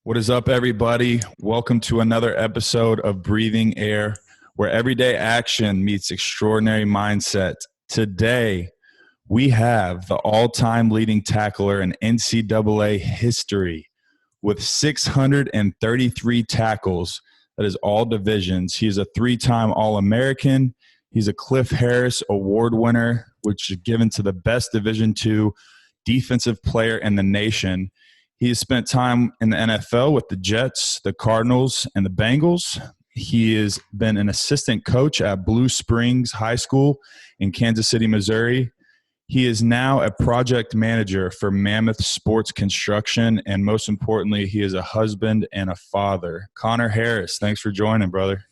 What is up, everybody? Welcome to another episode of Breathing Air, where everyday action meets extraordinary mindset. Today, we have the all-time leading tackler in NCAA history with 633 tackles. That is all divisions. He is a three-time All-American. He's a Cliff Harris Award winner, which is given to the best Division II defensive player in the nation. He has spent time in the NFL with the Jets, the Cardinals, and the Bengals. He has been an assistant coach at Blue Springs High School in Kansas City, Missouri. He is now a project manager for Mammoth Sports Construction, and most importantly, he is a husband and a father. Connor Harris, thanks for joining, brother.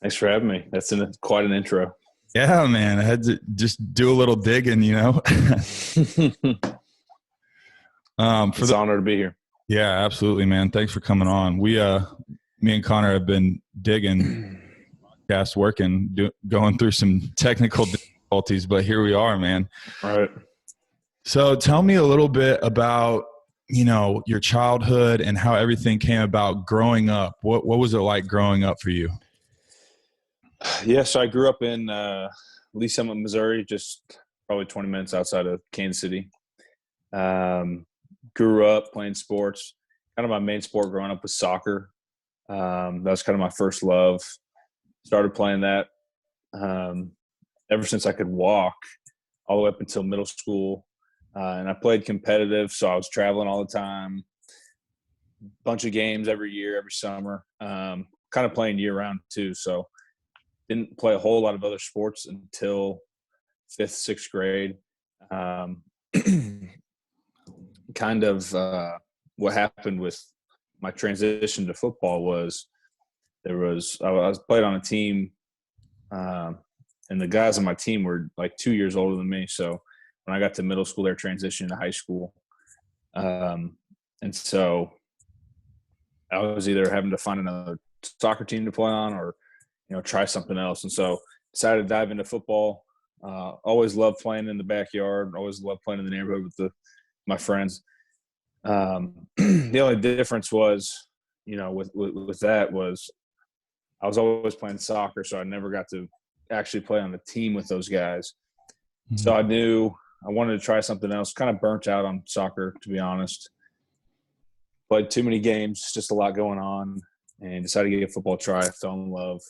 Thanks for having me. That's quite an intro. Yeah, man. I had to just do a little digging, you know. It's an honor to be here. Yeah, absolutely, man. Thanks for coming on. Me and Connor have been digging, podcast working, going through some technical difficulties, but here we are, man. All right. So tell me a little bit about, your childhood and how everything came about growing up. What was it like growing up for you? Yeah, so I grew up in Lee Summit, Missouri, just probably 20 minutes outside of Kansas City. Grew up playing sports. Kind of my main sport growing up was soccer. That was kind of my first love. Started playing that ever since I could walk, all the way up until middle school. And I played competitive, so I was traveling all the time. Bunch of games every year, every summer. Kind of playing year-round too, so didn't play a whole lot of other sports until 5th, 6th grade. What happened with my transition to football was I was played on a team, and the guys on my team were like 2 years older than me. So when I got to middle school, they transitioned to high school, and so I was either having to find another soccer team to play on or try something else. And so decided to dive into football. Always loved playing in the backyard. Always loved playing in the neighborhood with my friends. The only difference was, with that was I was always playing soccer, so I never got to actually play on the team with those guys. Mm-hmm. So I knew I wanted to try something else. Kind of burnt out on soccer, to be honest. Played too many games, just a lot going on, and decided to give football a try. Fell in love.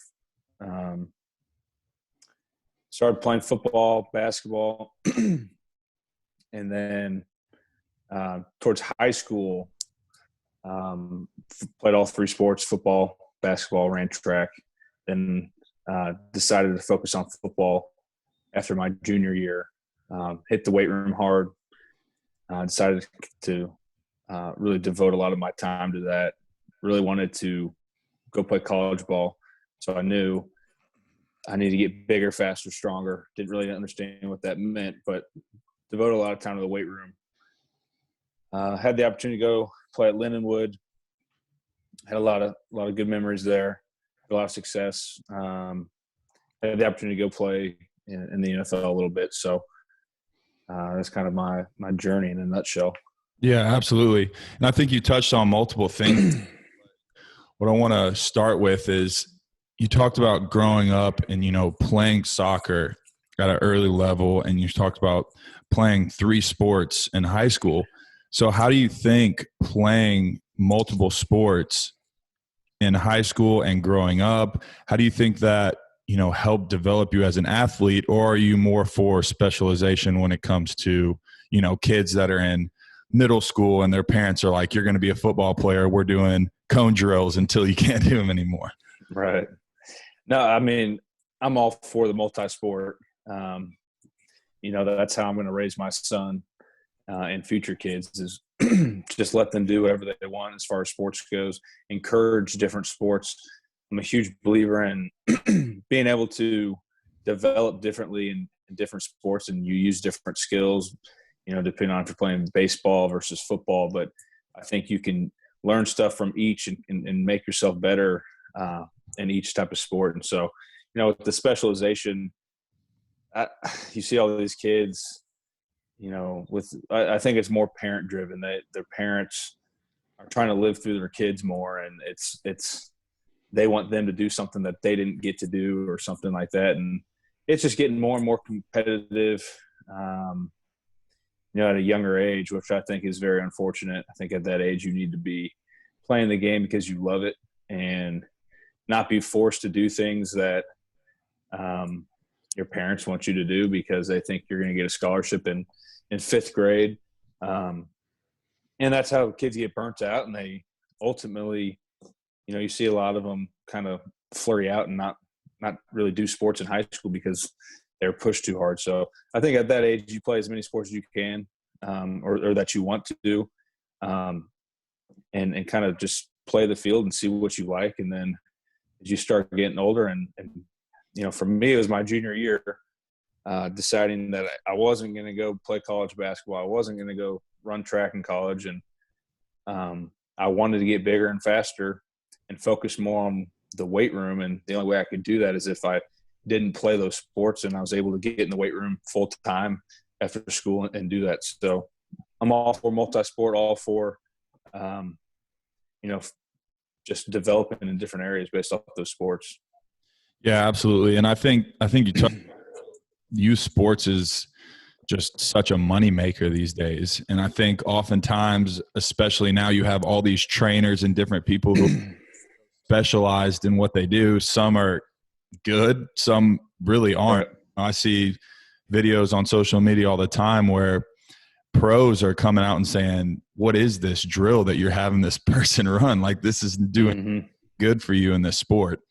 Started playing football, basketball, and then towards high school, played all three sports: football, basketball, ran track. Then decided to focus on football after my junior year. Hit the weight room hard. Decided to really devote a lot of my time to that. Really wanted to go play college ball. So I knew I needed to get bigger, faster, stronger. Didn't really understand what that meant, but devoted a lot of time to the weight room. Had the opportunity to go play at Lindenwood. Had a lot of good memories there. Had a lot of success. Had the opportunity to go play in the NFL a little bit. So that's kind of my journey in a nutshell. Yeah, absolutely. And I think you touched on multiple things. What I want to start with is you talked about growing up and, playing soccer at an early level, and you talked about playing three sports in high school. So how do you think playing multiple sports in high school and growing up, how do you think that, helped develop you as an athlete, or are you more for specialization when it comes to, kids that are in middle school and their parents are like, you're going to be a football player. We're doing cone drills until you can't do them anymore. Right. No, I mean, I'm all for the multi-sport. That's how I'm going to raise my son and future kids is just let them do whatever they want as far as sports goes. Encourage different sports. I'm a huge believer in being able to develop differently in different sports, and you use different skills, depending on if you're playing baseball versus football. But I think you can learn stuff from each and make yourself better in each type of sport. And so, with the specialization, you see all these kids, I think it's more parent driven. Their parents are trying to live through their kids more, and they want them to do something that they didn't get to do or something like that, and it's just getting more and more competitive. Um, at a younger age, which I think is very unfortunate. I think at that age you need to be playing the game because you love it and not be forced to do things that your parents want you to do because they think you're going to get a scholarship in fifth grade. And that's how kids get burnt out, and they ultimately, you see a lot of them kind of flurry out and not really do sports in high school because they're pushed too hard. So I think at that age, you play as many sports as you can, or that you want to do, and kind of just play the field and see what you like. And then as you start getting older, and for me, it was my junior year, deciding that I wasn't going to go play college basketball. I wasn't going to go run track in college. And I wanted to get bigger and faster and focus more on the weight room. And the only way I could do that is if I didn't play those sports and I was able to get in the weight room full time after school and do that. So I'm all for multi-sport, all for, just developing in different areas based off those sports. Yeah, absolutely. And I think youth sports is just such a moneymaker these days. And I think oftentimes, especially now, you have all these trainers and different people who are specialized in what they do. Some are good, some really aren't. Right. I see videos on social media all the time where pros are coming out and saying, what is this drill that you're having this person run? Like, this isn't doing good for you in this sport.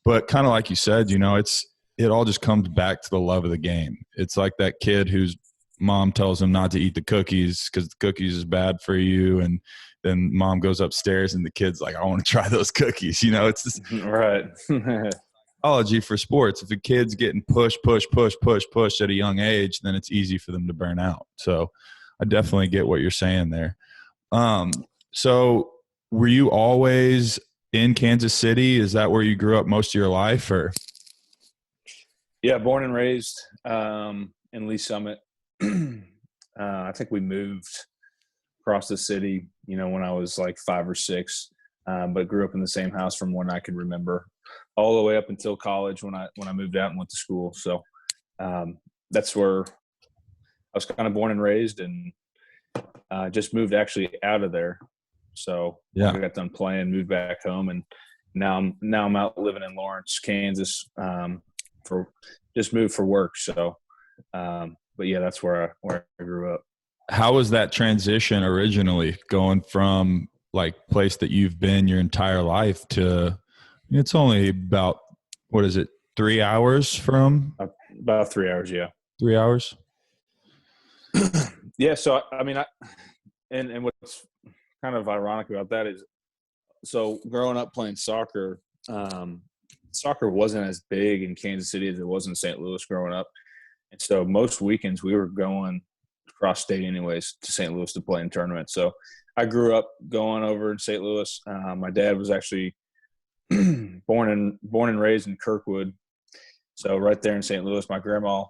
But kind of like you said, it all just comes back to the love of the game. It's like that kid whose mom tells him not to eat the cookies because the cookies is bad for you. And then mom goes upstairs and the kid's like, I want to try those cookies. It's just right. Psychology for sports. If a kid's getting pushed at a young age, then it's easy for them to burn out. So I definitely get what you're saying there. So were you always in Kansas City? Is that where you grew up most of your life, or? Yeah, born and raised in Lee Summit. I think we moved across the city, when I was like 5 or 6, but grew up in the same house from when I could remember, all the way up until college when I moved out and went to school. So that's where I was kind of born and raised, and just moved actually out of there. So yeah, I got done playing, moved back home, and now I'm out living in Lawrence, Kansas, just moved for work. So, but yeah, that's where I grew up. How was that transition originally, going from like place that you've been your entire life to, it's only about, 3 hours from? About 3 hours. Yeah. 3 hours. Yeah. So, I mean, and what's kind of ironic about that is, so growing up playing soccer, soccer wasn't as big in Kansas City as it was in St. Louis growing up. And so most weekends we were going across state anyways to St. Louis to play in tournaments. So I grew up going over in St. Louis. My dad was actually born and raised in Kirkwood. So right there in St. Louis. My grandma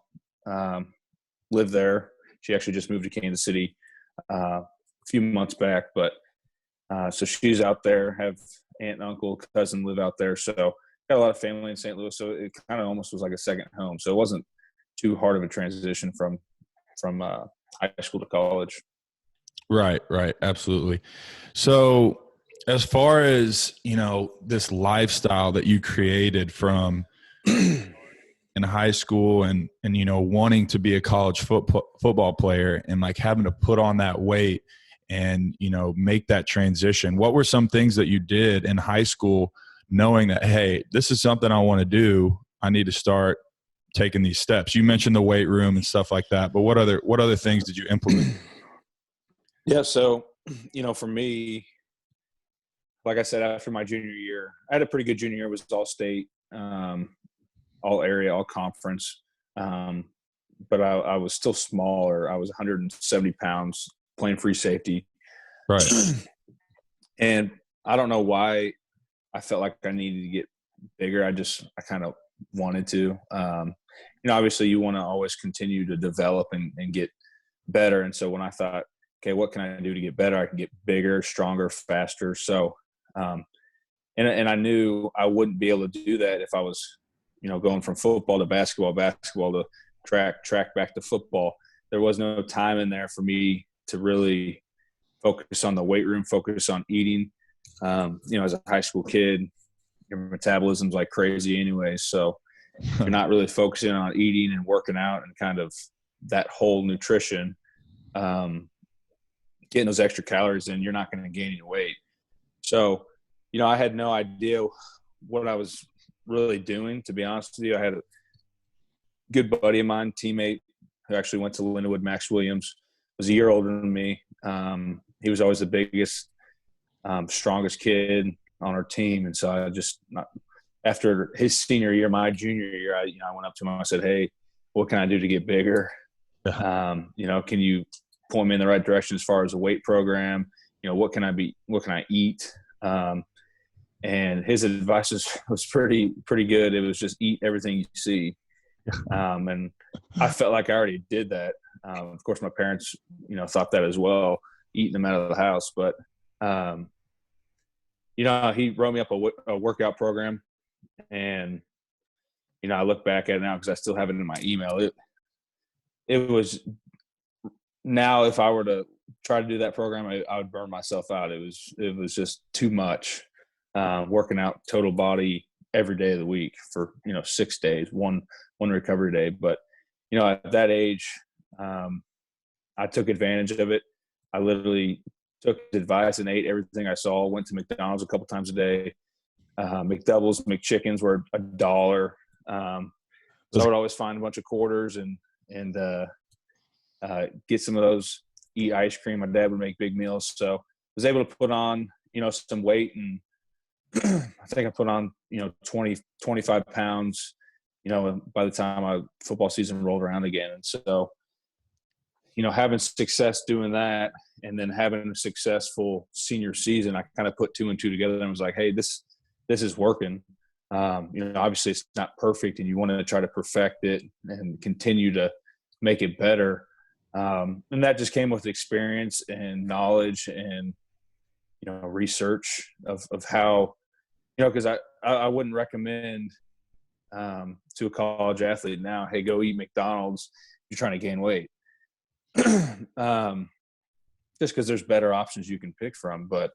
lived there. She actually just moved to Kansas City a few months back. But so she's out there, have aunt and uncle, cousin live out there. So got a lot of family in St. Louis. So it kind of almost was like a second home. So it wasn't too hard of a transition from high school to college. Right. Absolutely. So as far as, this lifestyle that you created from in high school and wanting to be a college football player and like having to put on that weight and, make that transition, what were some things that you did in high school knowing that, hey, this is something I want to do. I need to start taking these steps? You mentioned the weight room and stuff like that, but what other things did you implement? Yeah. So, for me, like I said, after my junior year, I had a pretty good junior year. It was all state, all area, all conference. But I was still smaller. I was 170 pounds playing free safety. Right. And I don't know why I felt like I needed to get bigger. I kind of wanted to. Obviously you want to always continue to develop and get better. And so when I thought, okay, what can I do to get better? I can get bigger, stronger, faster. So, and I knew I wouldn't be able to do that if I was, going from football to basketball to track back to football. There was no time in there for me to really focus on the weight room, focus on eating. As a high school kid, your metabolism's like crazy anyways. So if you're not really focusing on eating and working out and kind of that whole nutrition, getting those extra calories in, you're not going to gain any weight. So, I had no idea what I was really doing, to be honest with you. I had a good buddy of mine, teammate, who actually went to Lindenwood, Max Williams, was a year older than me. He was always the biggest, strongest kid on our team. And so after his senior year, my junior year, I went up to him and I said, hey, what can I do to get bigger? Can you point me in the right direction as far as a weight program? What can I eat? And his advice was pretty good. It was just eat everything you see. And I felt like I already did that. Of course, my parents, thought that as well, eating them out of the house. But, he wrote me up a workout program. And, I look back at it now because I still have it in my email. It was now if I were to try to do that program, I would burn myself out. It was just too much. Working out total body every day of the week for 6 days, one recovery day. But at that age, I took advantage of it. I literally took advice and ate everything I saw. Went to McDonald's a couple times a day. McDoubles, McChickens were $1. So I would always find a bunch of quarters and get some of those. Eat ice cream. My dad would make big meals, so I was able to put on some weight, and I think I put on 20, 25 pounds. By the time football season rolled around again, and so having success doing that, and then having a successful senior season, I kind of put 2 and 2 together and was like, hey, this is working. Obviously it's not perfect, and you want to try to perfect it and continue to make it better. And that just came with experience and knowledge and, research of how, because I wouldn't recommend to a college athlete now, hey, go eat McDonald's. You're trying to gain weight. Just because there's better options you can pick from. But,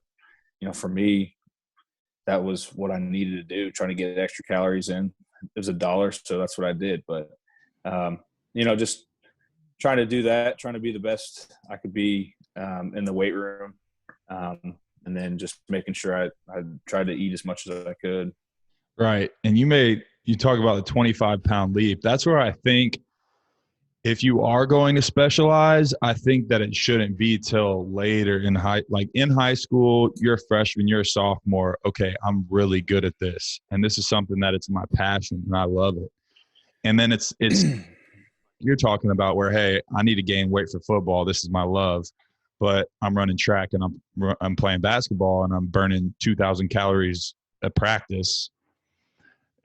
for me, that was what I needed to do, trying to get extra calories in. It was $1, so that's what I did. But, just trying to do that, trying to be the best I could be in the weight room, and then just making sure I tried to eat as much as I could. Right. And you talk about the 25-pound leap. That's where I think if you are going to specialize, I think that it shouldn't be till later in high school, you're a freshman, you're a sophomore. Okay, I'm really good at this. And this is something that it's my passion and I love it. And then it's you're talking about where, hey, I need to gain weight for football. This is my love. But I'm running track and I'm playing basketball and I'm burning 2,000 calories at practice.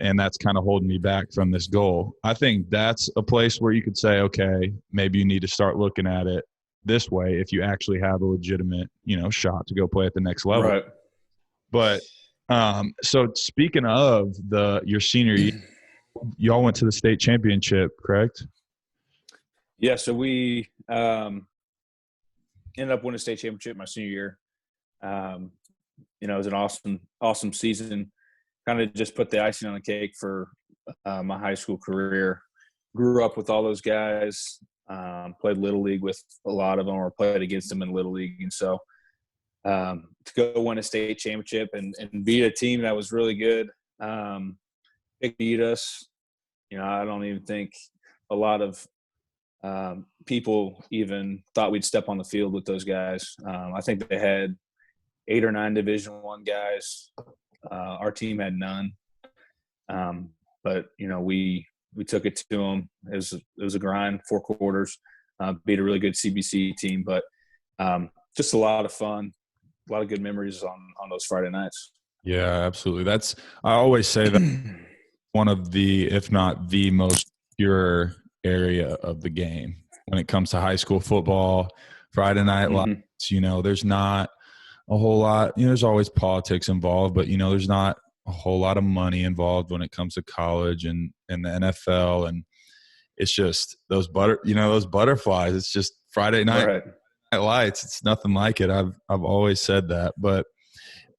And that's kind of holding me back from this goal. I think that's a place where you could say, okay, maybe you need to start looking at it this way if you actually have a legitimate, shot to go play at the next level. Right. But so speaking of your senior year, y'all went to the state championship, correct? Yeah. So we ended up winning the state championship my senior year. It was an awesome season. Kind of just put the icing on the cake for my high school career. Grew up with all those guys, played Little League with a lot of them or played against them in Little League. And so to go win a state championship and beat a team that was really good, it beat us. I don't even think a lot of people even thought we'd step on the field with those guys. I think they had 8 or 9 Division I guys. Our team had none, but we took it to them. It was a grind, 4 quarters, beat a really good CBC team, but just a lot of fun, a lot of good memories on those Friday nights. Yeah, absolutely. I always say that one of the, if not the most pure area of the game when it comes to high school football, Friday night Mm-hmm. lights. There's not a whole lot. There's always politics involved, but there's not a whole lot of money involved when it comes to college and the NFL, and it's just those butterflies. It's just Friday night Right. lights. It's nothing like it. I've always said that, but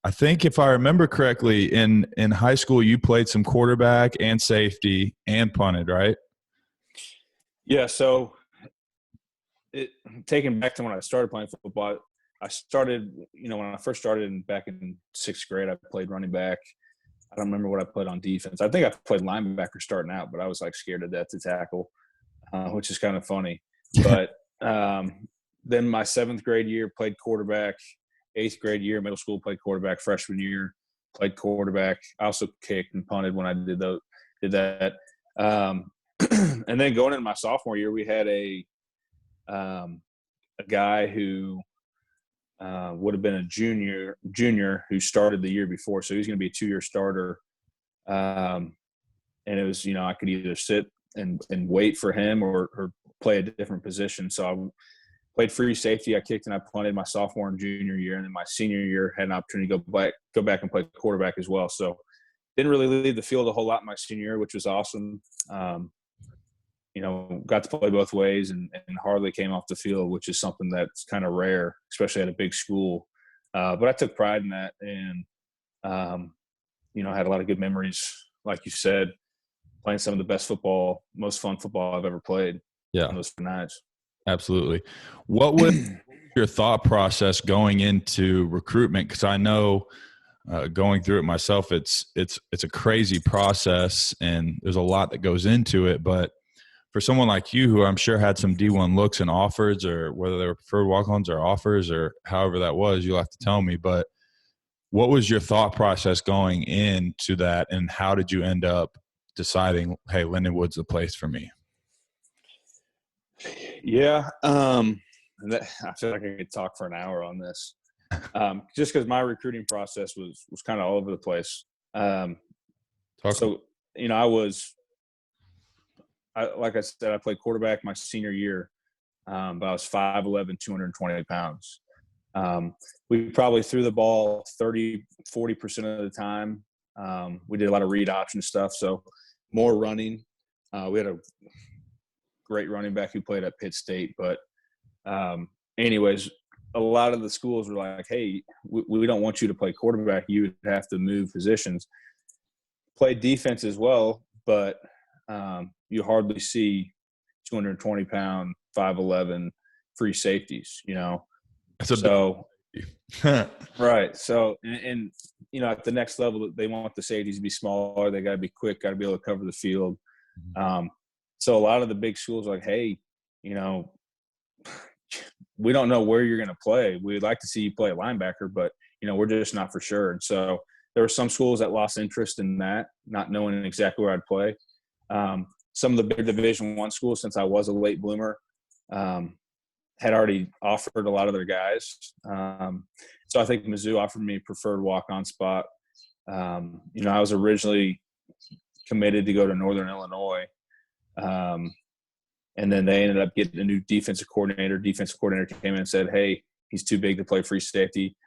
I think if I remember correctly, in high school you played some quarterback and safety and punted, right? Yeah. So taking back to when I started playing football, I started, when I first started back in sixth grade, I played running back. I don't remember what I played on defense. I think I played linebacker starting out, but I was like scared to death to tackle, which is kind of funny. But then my seventh grade year played quarterback. Eighth grade year, middle school, played quarterback. Freshman year, played quarterback. I also kicked and punted when I did that. And then going into my sophomore year, we had a guy who would have been a junior who started the year before. So he was going to be a 2-year starter. And it was, I could either sit and wait for him or play a different position. So I played free safety. I kicked and I punted my sophomore and junior year. And then my senior year had an opportunity to go back and play quarterback as well. So didn't really leave the field a whole lot my senior year, which was awesome. Got to play both ways and hardly came off the field, which is something that's kind of rare, especially at a big school. But I took pride in that and, had a lot of good memories, like you said, playing some of the best football, most fun football I've ever played. Yeah, on those nights. Absolutely. What was your thought process going into recruitment? Because I know going through it myself, it's a crazy process and there's a lot that goes into it. But for someone like you, who I'm sure had some D1 looks and offers, or whether they were preferred walk-ons or offers or however that was, you'll have to tell me. But what was your thought process going into that, and how did you end up deciding, hey, Lindenwood's the place for me? Yeah. I feel like I could talk for an hour on this. Just because my recruiting process was kind of all over the place. Like I said, I played quarterback my senior year, but I was 5'11", 220 pounds. We probably threw the ball 30, 40% of the time. We did a lot of read option stuff, so more running. We had a great running back who played at Pitt State. But anyways, a lot of the schools were like, hey, we don't want you to play quarterback. You would have to move positions. Play defense as well, but you hardly see 220-pound, 5'11" free safeties, Right. So, and at the next level, they want the safeties to be smaller. They got to be quick, got to be able to cover the field. So a lot of the big schools are like, hey, we don't know where you're going to play. We'd like to see you play a linebacker, but, we're just not for sure. And so there were some schools that lost interest in that, not knowing exactly where I'd play. Some of the big Division I schools, since I was a late bloomer, had already offered a lot of their guys. So I think Mizzou offered me a preferred walk-on spot. I was originally committed to go to Northern Illinois. And then they ended up getting a new defensive coordinator. Defensive coordinator came in and said, hey, he's too big to play free safety.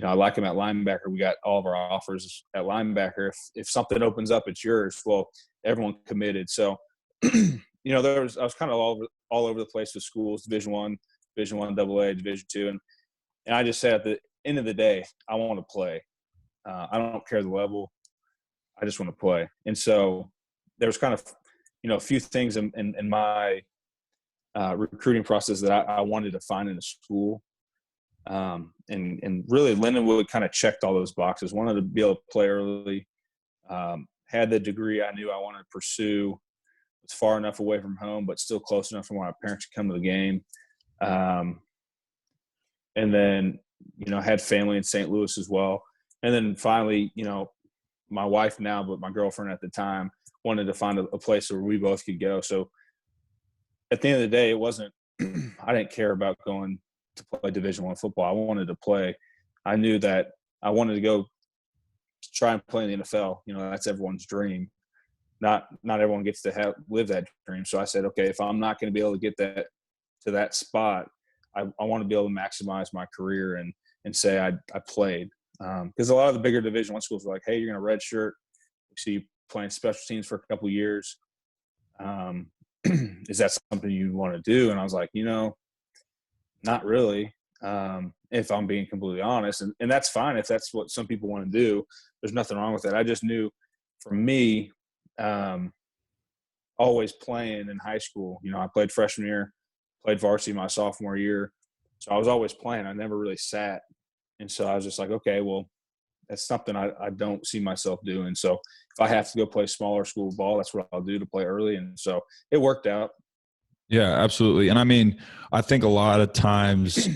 I like him at linebacker. We got all of our offers at linebacker. If something opens up, it's yours. Well, everyone committed. So, I was kind of all over the place with schools, Division I, AA, Division II. And I just said at the end of the day, I want to play. I don't care the level. I just want to play. And so there was kind of, a few things in my recruiting process that I wanted to find in a school. And really Lindenwood kind of checked all those boxes. Wanted to be able to play early, had the degree I knew I wanted to pursue. Was far enough away from home, but still close enough for my parents to come to the game. And then, had family in St. Louis as well. And then finally, my wife now, but my girlfriend at the time, wanted to find a place where we both could go. So at the end of the day, it wasn't – I didn't care about going to play Division I football. I wanted to play. I knew that I wanted to go try and play in the NFL. That's everyone's dream. Not everyone gets to live that dream. So I said, okay, if I'm not going to be able to get to that spot, I want to be able to maximize my career and say I played. Because a lot of the bigger Division I schools are like, hey, you're going to redshirt. We see you playing special teams for a couple of years. Is that something you want to do? And I was like, not really. If I'm being completely honest, and that's fine if that's what some people want to do. There's nothing wrong with that. I just knew for me, always playing in high school, I played freshman year, played varsity my sophomore year. So I was always playing. I never really sat. And so I was just like, okay, well, that's something I don't see myself doing. So if I have to go play smaller school ball, that's what I'll do to play early. And so it worked out. Yeah, absolutely. And I mean, I think a lot of times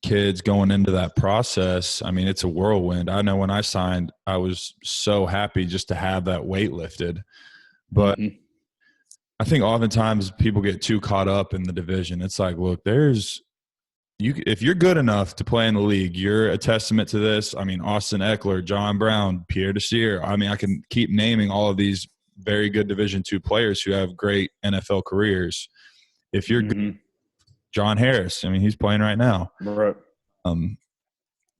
kids going into that process, I mean, it's a whirlwind. I know when I signed, I was so happy just to have that weight lifted. But I think oftentimes people get too caught up in the division. It's like, look, if you're good enough to play in the league, you're a testament to this. I mean, Austin Eckler, John Brown, Pierre Desir. I mean, I can keep naming all of these very good Division II players who have great NFL careers. If you're good, John Harris, I mean, he's playing right now. Right.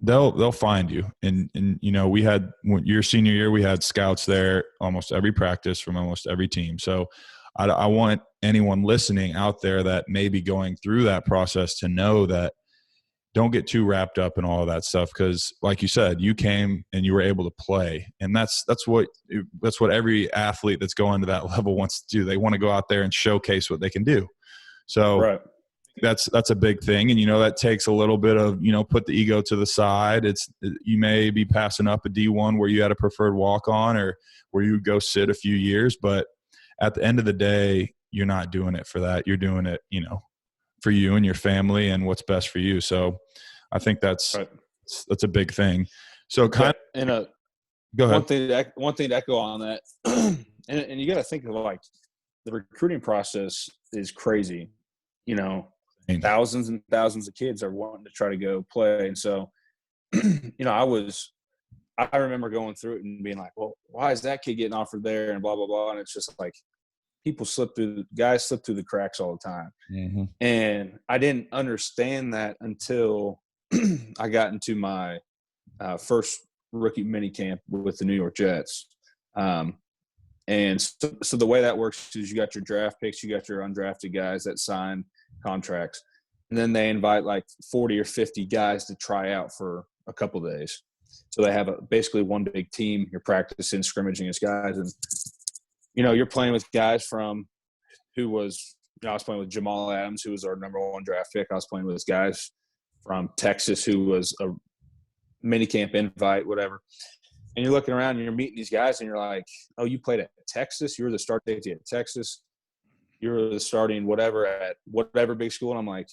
They'll find you. And we had your senior year, we had scouts there almost every practice from almost every team. So I want anyone listening out there that may be going through that process to know that don't get too wrapped up in all of that stuff, because like you said, you came and you were able to play, and that's what every athlete that's going to that level wants to do. They want to go out there and showcase what they can do. So right. that's a big thing, and that takes a little bit of put the ego to the side. You may be passing up a D1 where you had a preferred walk on, or where you go sit a few years, but at the end of the day, you're not doing it for that. You're doing it, for you and your family and what's best for you. So I think that's a big thing. So go ahead. One thing to echo on that, and you got to think of like the recruiting process is crazy. Thousands and thousands of kids are wanting to try to go play. And so, I remember going through it and being like, well, why is that kid getting offered there and blah, blah, blah. And it's just like, guys slip through the cracks all the time. Mm-hmm. And I didn't understand that until I got into my first rookie mini camp with the New York Jets. And so the way that works is you got your draft picks, you got your undrafted guys that sign contracts, and then they invite like 40 or 50 guys to try out for a couple of days. So they have basically one big team. You're practicing, scrimmaging as guys, and you're playing with guys from I was playing with Jamal Adams, who was our number one draft pick. I was playing with guys from Texas, who was a minicamp invite, whatever. And you're looking around and you're meeting these guys and you're like, oh, you played at Texas? You were the start safety at Texas. You were the starting whatever at whatever big school. And I'm like,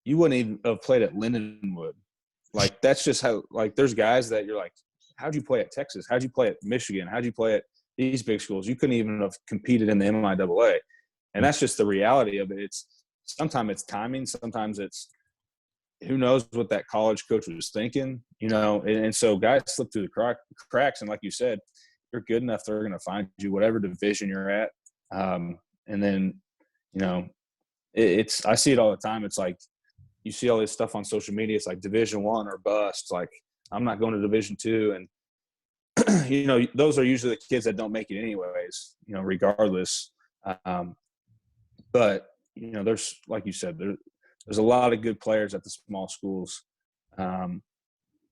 you wouldn't even have played at Lindenwood. Like, that's just how – like, there's guys that you're like, how'd you play at Texas? How'd you play at Michigan? How'd you play at these big schools? You couldn't even have competed in the MIAA. And that's just the reality of it. Sometimes it's timing. Sometimes it's who knows what that college coach was thinking, and so guys slip through the cracks. And like you said, you're good enough, they're going to find you whatever division you're at. And then, I see it all the time. It's like you see all this stuff on social media. It's like Division I or bust. Like, I'm not going to Division II. And, those are usually the kids that don't make it anyways, regardless. But, there's, like you said, there's a lot of good players at the small schools.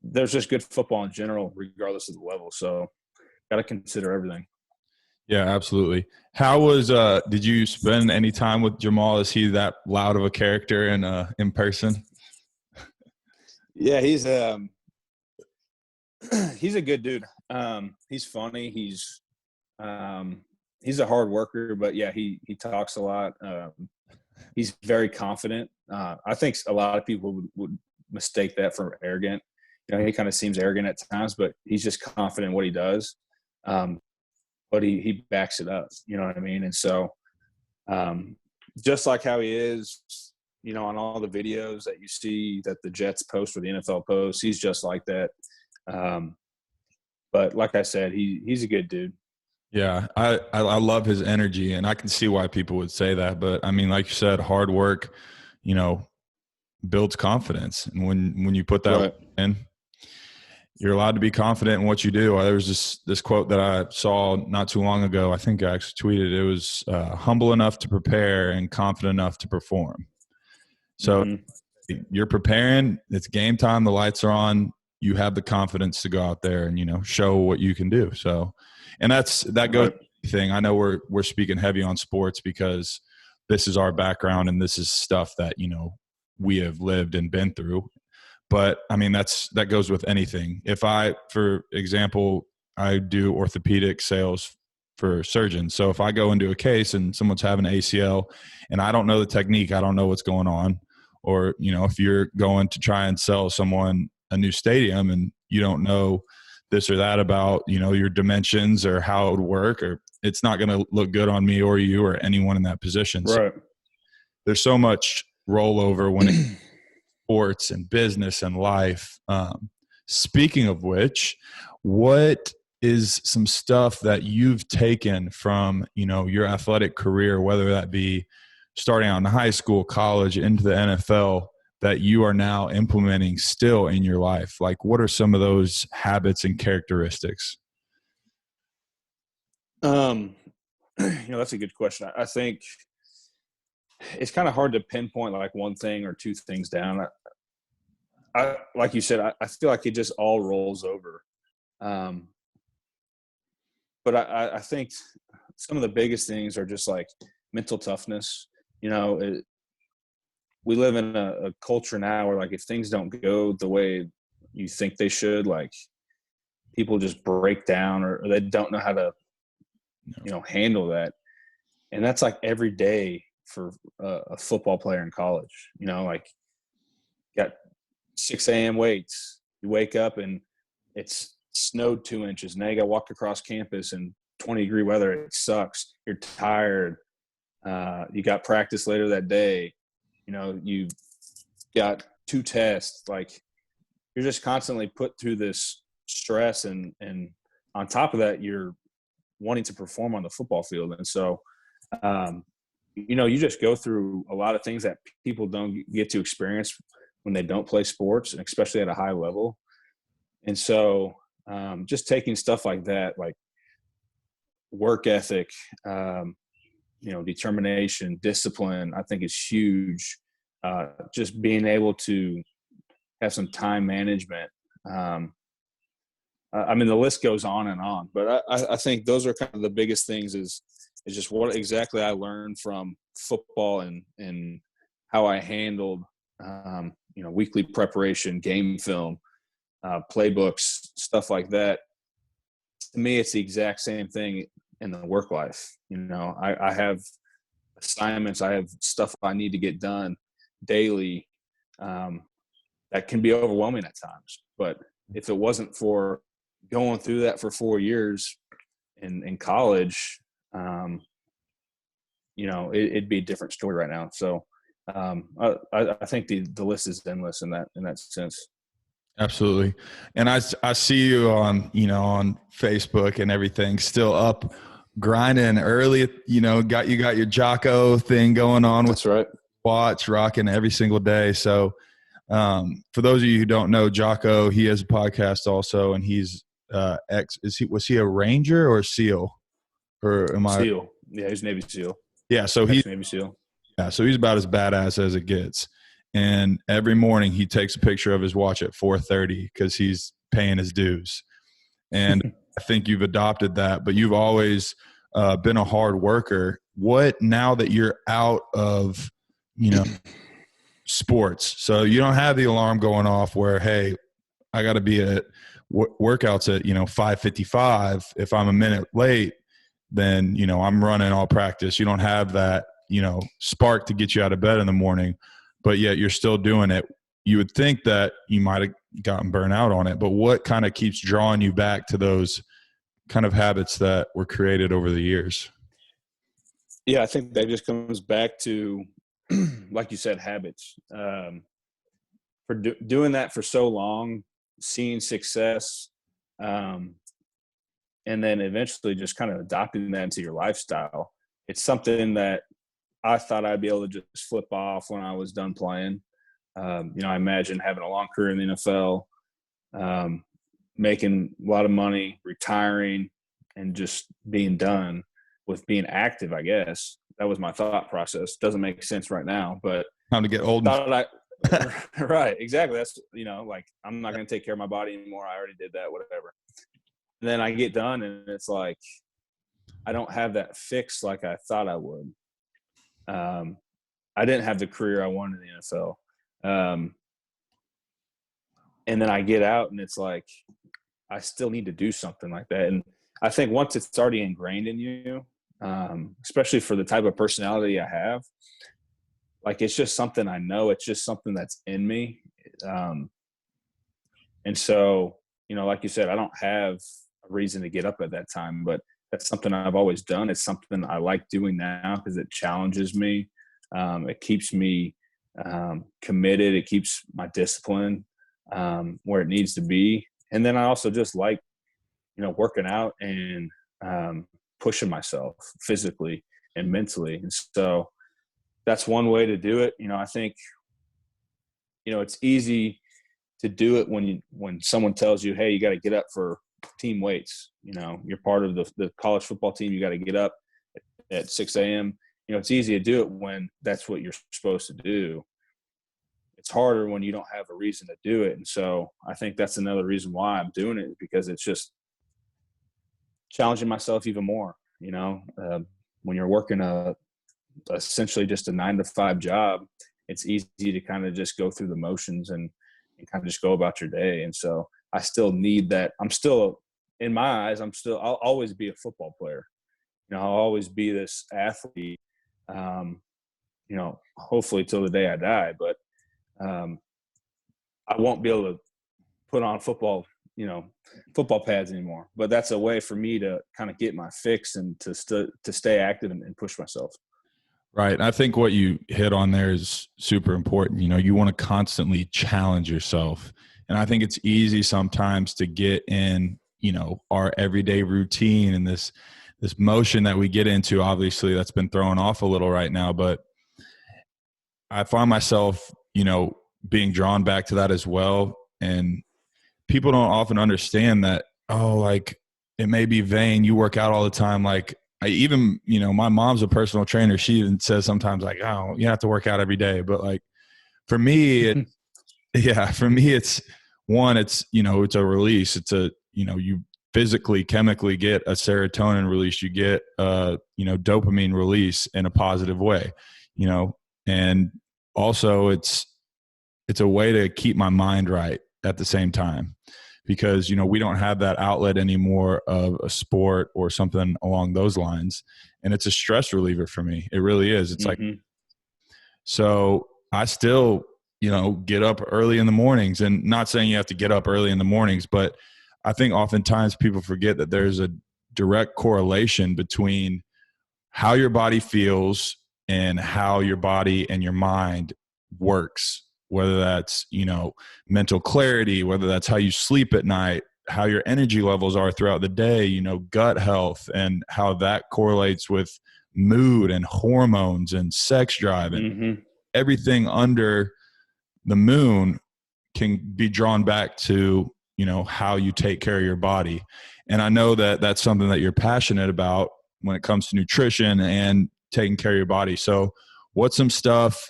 There's just good football in general, regardless of the level. So got to consider everything. Yeah, absolutely. How was did you spend any time with Jamal? Is he that loud of a character in person? Yeah, he's a good dude. He's funny. He's a hard worker, but yeah, he talks a lot. He's very confident. I think a lot of people would mistake that for arrogant. He kind of seems arrogant at times, but he's just confident in what he does. But he backs it up, you know what I mean? And so just like how he is, on all the videos that you see that the Jets post or the NFL post, he's just like that. But like I said, he's a good dude. Yeah, I love his energy, and I can see why people would say that. But, I mean, like you said, hard work, you know, builds confidence. And when you put that Right. in, you're allowed to be confident in what you do. There was this quote that I saw not too long ago. I think I actually tweeted. It was humble enough to prepare and confident enough to perform. So Mm-hmm. you're preparing. It's game time. The lights are on. You have the confidence to go out there and, you know, show what you can do. So, and that goes Right. thing. I know we're speaking heavy on sports because this is our background and this is stuff that, you know, we have lived and been through. But I mean, that goes with anything. If I, for example, I do orthopedic sales for surgeons. So if I go into a case and someone's having an ACL and I don't know the technique, I don't know what's going on. Or, you know, if you're going to try and sell someone a new stadium and you don't know this or that about, you know, your dimensions or how it would work, or it's not going to look good on me or you or anyone in that position. So Right. there's so much rollover when it sports and business and life. Speaking of which, what is some stuff that you've taken from, you know, your athletic career, whether that be starting out in high school, college, into the NFL, that you are now implementing still in your life? Like, what are some of those habits and characteristics? Um, that's a good question. I think it's kind of hard to pinpoint like one thing or two things down. I like you said, I feel like it just all rolls over. Um, but I think some of the biggest things are just like mental toughness. You know, we live in a culture now where like if things don't go the way you think they should, like people just break down or they don't know how to, you know, handle that. And that's like every day for a football player in college. You know, like got 6 a.m. waits. You wake up and it's snowed 2 inches. Now you got to walk across campus in 20-degree weather. It sucks. You're tired. You got practice later that day. You know, you got 2 tests. Like you're just constantly put through this stress, and on top of that, you're wanting to perform on the football field. And so, you know, you just go through a lot of things that people don't get to experience when they don't play sports, and especially at a high level. And so, just taking stuff like that, like work ethic, you know, determination, discipline, I think is huge. Just being able to have some time management. I mean, the list goes on and on, but I think those are kind of the biggest things is just what exactly I learned from football and how I handled, you know, weekly preparation, game film, playbooks, stuff like that. To me, it's the exact same thing in the work life. You know, I have assignments, I have stuff I need to get done daily, that can be overwhelming at times. But if it wasn't for going through that for 4 years in college, you know, it'd be a different story right now. So I think the list is endless in that sense. Absolutely. And I see you on, you know, on Facebook and everything, still up grinding early, you know, you got your Jocko thing going on with That's right. watch rocking every single day. So for those of you who don't know Jocko, he has a podcast also, and he's was he a Ranger or a SEAL? Or am I? SEAL. Yeah, he's Navy SEAL. Yeah, so Ex-Navy SEAL. he's about as badass as it gets. And every morning he takes a picture of his watch at 4:30 because he's paying his dues. And I think you've adopted that, but you've always been a hard worker. What, now that you're out of, you know, sports, so you don't have the alarm going off where, hey, I got to be at workouts at, you know, 5:55. If I'm a minute late, then, you know, I'm running all practice. You don't have that, you know, spark to get you out of bed in the morning, but yet you're still doing it. You would think that you might have gotten burnt out on it, but what kind of keeps drawing you back to those kind of habits that were created over the years? Yeah, I think that just comes back to, like you said, habits. For doing that for so long, seeing success, um, and then eventually just kind of adopting that into your lifestyle. It's something that I thought I'd be able to just flip off when I was done playing. I imagine having a long career in the NFL, making a lot of money, retiring, and just being done with being active, I guess. That was my thought process. Doesn't make sense right now, but Time to get old. right, exactly. That's, like, I'm not going to take care of my body anymore. I already did that, whatever. And then I get done and it's like, I don't have that fix like I thought I would. I didn't have the career I wanted in the NFL. And then I get out and it's like, I still need to do something like that. And I think once it's already ingrained in you, especially for the type of personality I have, like, it's just something I know. It's just something that's in me. And so, like you said, I don't have a reason to get up at that time, but that's something I've always done. It's something I like doing now because it challenges me. It keeps me committed. It keeps my discipline where it needs to be. And then I also just like, working out and pushing myself physically and mentally. And so that's one way to do it. I think, it's easy to do it when someone tells you, hey, you got to get up for team weights. You're part of the college football team. You got to get up at 6 a.m. It's easy to do it when that's what you're supposed to do. It's harder when you don't have a reason to do it. And so I think that's another reason why I'm doing it, because it's just challenging myself even more. When you're working essentially just a 9-to-5 job, it's easy to kind of just go through the motions and kind of just go about your day. And so I still need that. I'm still, in my eyes, I'll always be a football player. I'll always be this athlete, hopefully till the day I die, but I won't be able to put on football pads anymore. But that's a way for me to kind of get my fix and to stay active and push myself. Right. And I think what you hit on there is super important. You want to constantly challenge yourself. And I think it's easy sometimes to get in, our everyday routine and this motion that we get into. Obviously, that's been thrown off a little right now, but I find myself, being drawn back to that as well. And people don't often understand that, like, it may be vain. You work out all the time. Like, my mom's a personal trainer. She even says sometimes, like, oh, you have to work out every day. But like, for me, it's one, it's a release. It's you physically, chemically get a serotonin release. You get dopamine release in a positive way, and also it's a way to keep my mind right at the same time, because we don't have that outlet anymore of a sport or something along those lines, and it's a stress reliever for me. It really is. It's like, so I still get up early in the mornings, and not saying you have to get up early in the mornings, but I think oftentimes people forget that there's a direct correlation between how your body feels and how your body and your mind works, whether that's, mental clarity, whether that's how you sleep at night, how your energy levels are throughout the day, gut health, and how that correlates with mood and hormones and sex drive, and everything under the moon can be drawn back to, how you take care of your body. And I know that that's something that you're passionate about when it comes to nutrition and taking care of your body. So what's some stuff,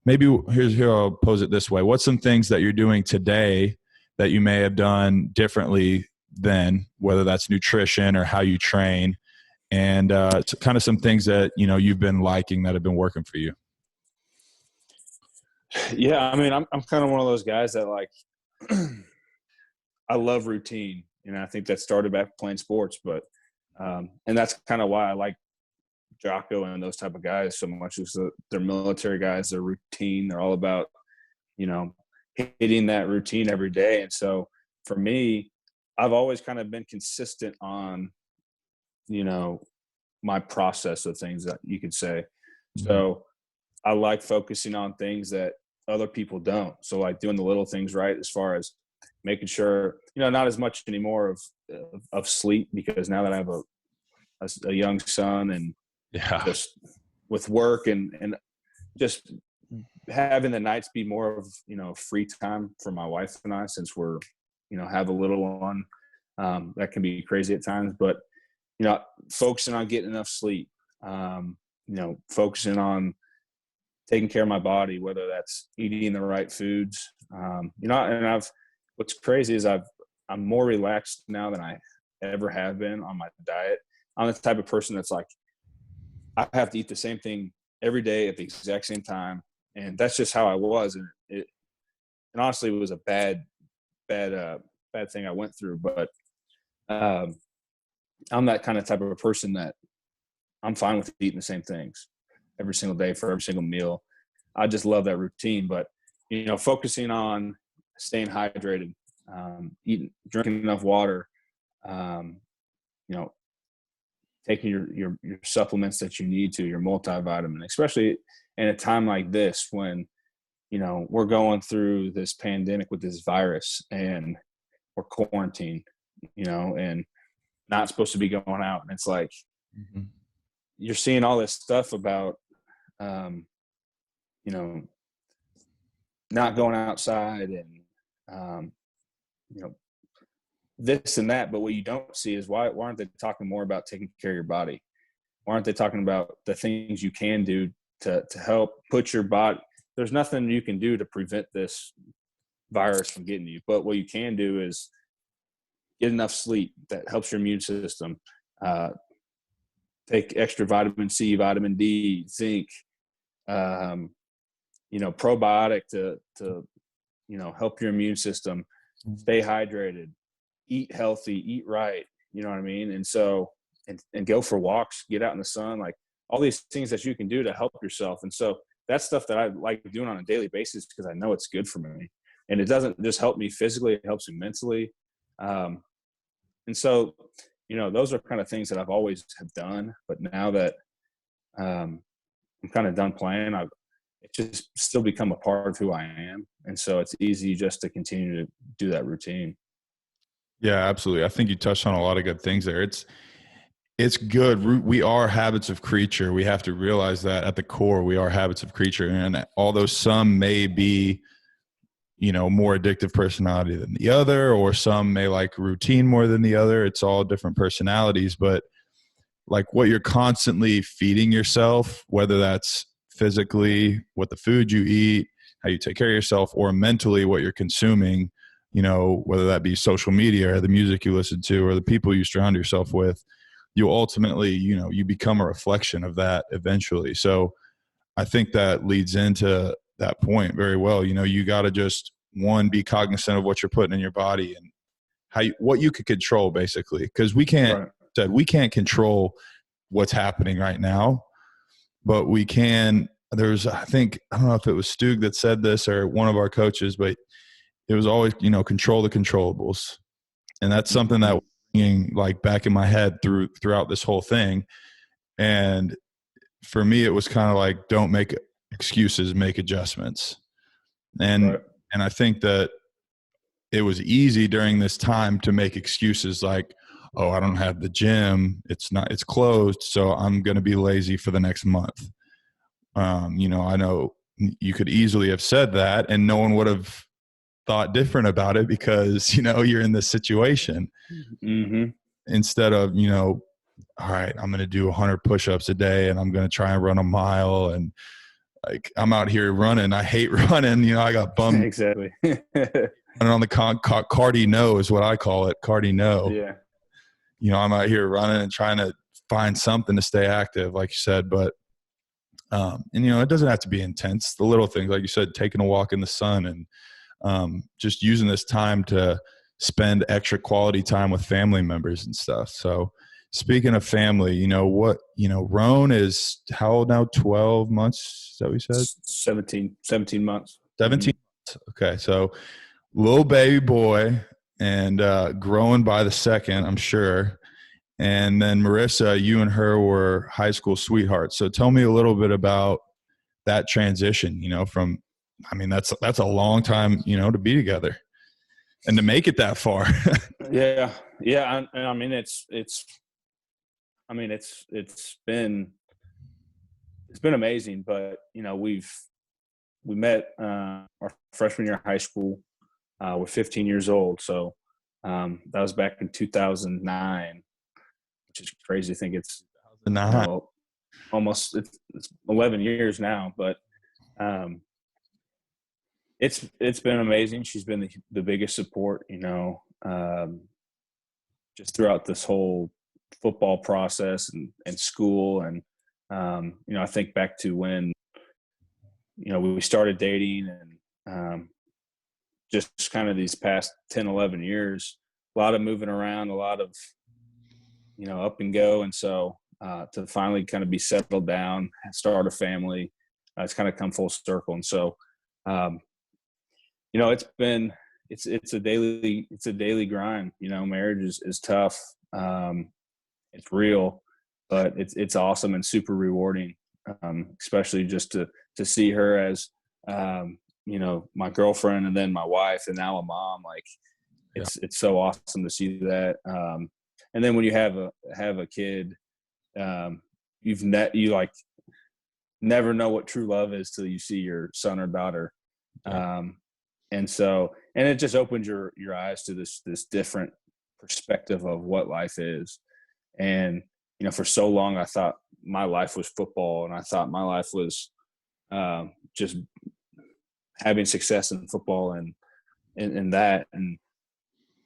maybe here I'll pose it this way. What's some things that you're doing today that you may have done differently than, whether that's nutrition or how you train, and kind of some things that, you've been liking that have been working for you? Yeah. I mean, I'm kind of one of those guys that, like, I love routine. I think that started back playing sports, but and that's kind of why I like Jocko and those type of guys so much, is they're military guys. They're routine. They're all about, hitting that routine every day. And so for me, I've always kind of been consistent on, my process of things, that you could say. So I like focusing on things that other people don't. So, like, doing the little things right, as far as making sure, not as much anymore of sleep, because now that I have a young son, and just with work and just having the nights be more of, free time for my wife and I, since we're, have a little one, that can be crazy at times, but, focusing on getting enough sleep, focusing on taking care of my body, whether that's eating the right foods, and what's crazy is I'm more relaxed now than I ever have been on my diet. I'm the type of person that's like, I have to eat the same thing every day at the exact same time. And that's just how I was. And honestly, it was a bad thing I went through. But I'm that kind of type of a person that I'm fine with eating the same things every single day for every single meal. I just love that routine. But, focusing on staying hydrated, drinking enough water, taking your supplements that you need to, your multivitamin, especially in a time like this when, we're going through this pandemic with this virus and we're quarantined, and not supposed to be going out. And it's like, you're seeing all this stuff about, not going outside and, this and that. But what you don't see is why aren't they talking more about taking care of your body? Why aren't they talking about the things you can do to help put your body? There's nothing you can do to prevent this virus from getting you. But what you can do is get enough sleep that helps your immune system. Take extra vitamin C, vitamin D, zinc, probiotic to help your immune system. Stay hydrated, eat healthy, eat right. You know what I mean? And so, and go for walks, get out in the sun, like all these things that you can do to help yourself. And so that's stuff that I like doing on a daily basis because I know it's good for me. And it doesn't just help me physically, it helps me mentally. And so, those are kind of things that I've always have done. But now that I'm kind of done playing, it's just still become a part of who I am. And so it's easy just to continue to do that routine. Yeah, absolutely. I think you touched on a lot of good things there. It's good. We are habits of creature. We have to realize that at the core, we are habits of creature. And although some may be, more addictive personality than the other, or some may like routine more than the other, it's all different personalities. But like what you're constantly feeding yourself, whether that's physically, what the food you eat, how you take care of yourself, or mentally what you're consuming, whether that be social media or the music you listen to or the people you surround yourself with, you ultimately, you become a reflection of that eventually. So I think that leads into that point very well. You got to just, one, be cognizant of what you're putting in your body and what you could control, basically, because we can't control what's happening right now, but we can. I don't know if it was Stug that said this or one of our coaches, but it was always, control the controllables. And that's something that was being like back in my head throughout this whole thing. And for me, it was kind of like, don't make excuses, make adjustments. And I think that it was easy during this time to make excuses like, oh, I don't have the gym. It's closed. So I'm going to be lazy for the next month. I know you could easily have said that and no one would have thought different about it because, you're in this situation instead of, all right, I'm going to do 100 push-ups a day and I'm going to try and run a mile. And like, I'm out here running. I hate running. I got bummed. Exactly. And on the cardi no is what I call it. Cardi no. Yeah. I'm out here running and trying to find something to stay active, like you said, but, it doesn't have to be intense. The little things, like you said, taking a walk in the sun and just using this time to spend extra quality time with family members and stuff. So speaking of family, Roan is how old now? 12 months. Is that what you said? 17 months. 17. Okay. So little baby boy and growing by the second, I'm sure. And then Marissa, you and her were high school sweethearts. So tell me a little bit about that transition, that's a long time, to be together and to make it that far. Yeah. And it's been it's been amazing. But we met our freshman year of high school. We're 15 years old, so that was back in 2009, which is crazy to think it's Nah. almost it's 11 years now. But it's been amazing. She's been the biggest support, just throughout this whole football process and school. And I think back to when we started dating, and just kind of these past 10, 11 years, a lot of moving around, a lot of up and go. And so to finally kind of be settled down, start a family, it's kind of come full circle. And so it's a daily grind. Marriage is tough. It's real, but it's awesome and super rewarding. Especially just to see her as my girlfriend, and then my wife, and now a mom. Like it's so awesome to see that. And then when you have a kid, you like never know what true love is till you see your son or daughter. And it just opens your eyes to this different perspective of what life is. And for so long I thought my life was football, and I thought my life was just having success in football and that. And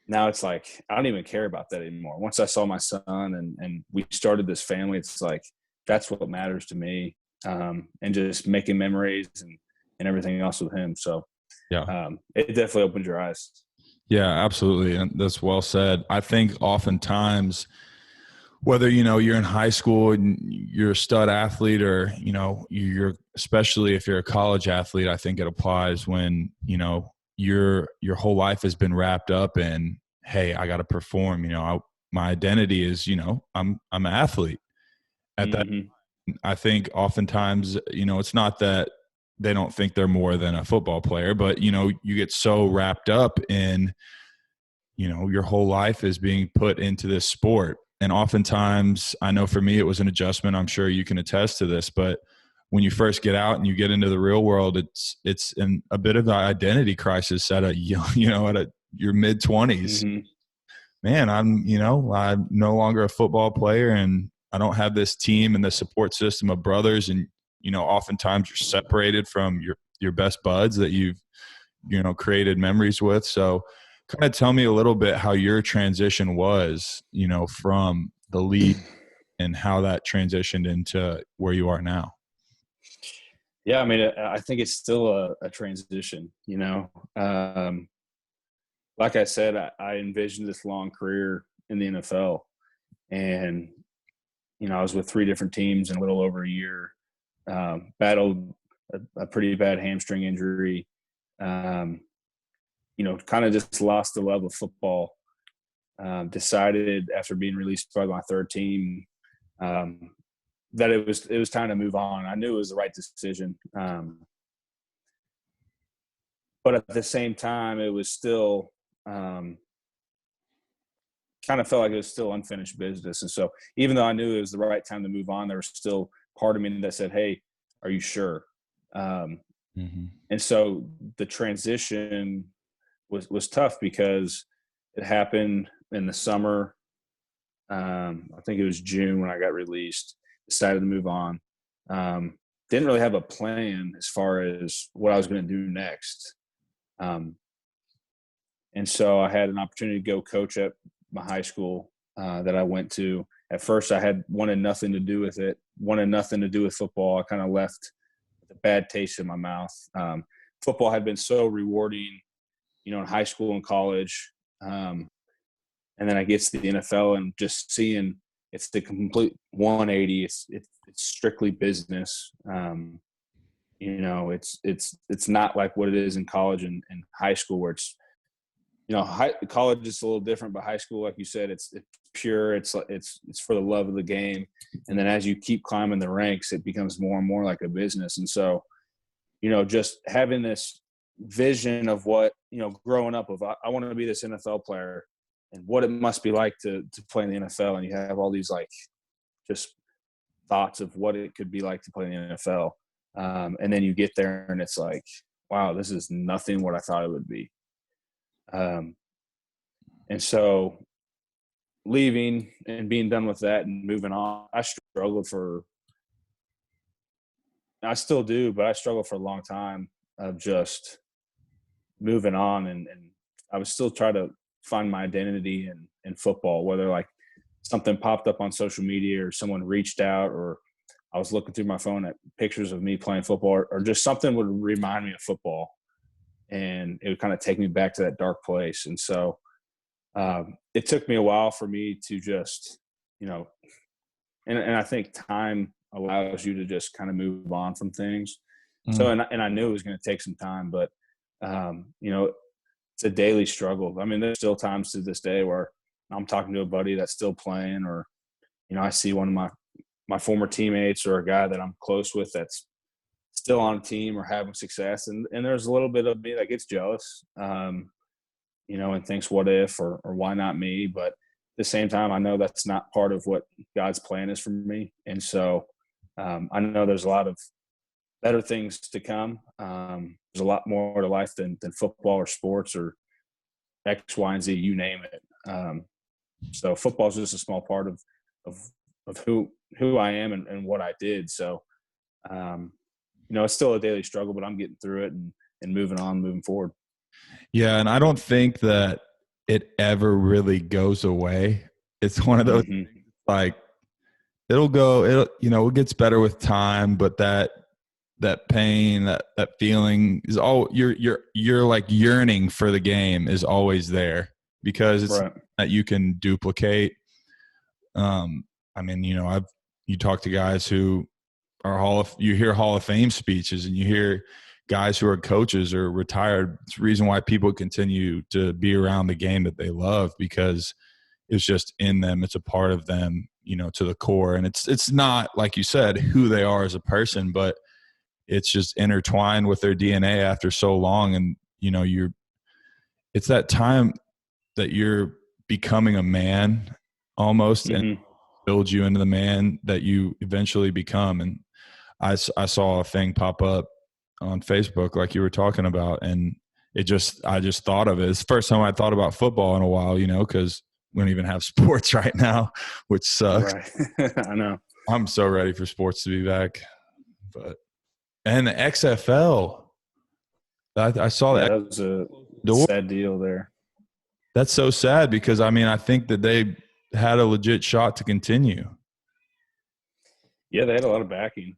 now it's like I don't even care about that anymore. Once I saw my son and we started this family, it's like that's what matters to me, and just making memories and everything else with him. So it definitely opens your eyes. Yeah, absolutely. And that's well said. I think oftentimes, whether, you're in high school and you're a stud athlete, or, you're, especially if you're a college athlete, I think it applies when, your whole life has been wrapped up in, hey, I got to perform. My identity is, I'm an athlete. At that, I think oftentimes, it's not that they don't think they're more than a football player, but, you get so wrapped up in, your whole life is being put into this sport. And oftentimes, I know for me, it was an adjustment. I'm sure you can attest to this, but when you first get out and you get into the real world, it's a bit of an identity crisis at your mid 20s. Man, I'm no longer a football player, and I don't have this team and the support system of brothers. And, oftentimes you're separated from your best buds that you've, created memories with. So kind of tell me a little bit how your transition was, from the league and how that transitioned into where you are now. Yeah, I mean, I think it's still a transition, like I said, I envisioned this long career in the NFL, and, I was with 3 different teams in a little over a year, battled a pretty bad hamstring injury, kind of just lost the love of football. Decided after being released by my 3rd team that it was time to move on. I knew it was the right decision, but at the same time, it was still kind of felt like it was still unfinished business. And so, even though I knew it was the right time to move on, there was still part of me that said, "Hey, are you sure?" And so the transition was tough because it happened in the summer. I think it was June when I got released. Decided to move on. Didn't really have a plan as far as what I was going to do next. And so I had an opportunity to go coach at my high school that I went to. At first, I wanted nothing to do with it, wanted nothing to do with football. I kind of left with a bad taste in my mouth. Football had been so rewarding, in high school and college. And then I get to the NFL and just seeing it's the complete 180. It's strictly business. It's not like what it is in college and high school, where it's, college is a little different, but high school, like you said, it's pure. It's for the love of the game. And then as you keep climbing the ranks, it becomes more and more like a business. And so, just having this vision of what, growing up of, I want to be this NFL player and what it must be like to play in the NFL. And you have all these, like, just thoughts of what it could be like to play in the NFL. And then you get there and it's like, wow, this is nothing what I thought it would be. And so leaving and being done with that and moving on, I still do, but I struggled for a long time of just moving on. And I would still try to find my identity in football, whether like something popped up on social media or someone reached out, or I was looking through my phone at pictures of me playing football, or just something would remind me of football. And it would kind of take me back to that dark place. And so it took me a while for me to just, you know, and I think time allows you to just kind of move on from things. So, and I knew it was going to take some time, but, you know, it's a daily struggle. I mean, there's still times to this day where I'm talking to a buddy that's still playing, or, you know, I see one of my former teammates or a guy that I'm close with that's still on a team or having success. And there's a little bit of me that gets jealous, you know, and thinks, what if, or why not me? But at the same time, I know that's not part of what God's plan is for me. And so I know there's a lot of better things to come. There's a lot more to life than football or sports or X, Y, and Z, you name it. So football is just a small part of who I am and what I did. So, you know, it's still a daily struggle, but I'm getting through it and moving forward. Yeah, and I don't think that it ever really goes away. It's one of those like it gets better with time, but that pain, that feeling is all you're like yearning for the game is always there, because it's right. that you can duplicate. I mean, you know, you talk to guys who are you hear Hall of Fame speeches, and you hear guys who are coaches or retired. It's the reason why people continue to be around the game that they love, because it's just in them. It's a part of them, you know, to the core. And it's not, like you said, who they are as a person, but it's just intertwined with their DNA after so long. And, you know, it's that time that you're becoming a man almost, and build you into the man that you eventually become. And I saw a thing pop up on Facebook, like you were talking about, and I just thought of it. It's the first time I thought about football in a while, you know, because we don't even have sports right now, which sucks. Right. I know. I'm so ready for sports to be back. And the XFL, I saw that. That was a sad deal there. That's so sad, because I mean, I think that they had a legit shot to continue. Yeah, they had a lot of backing.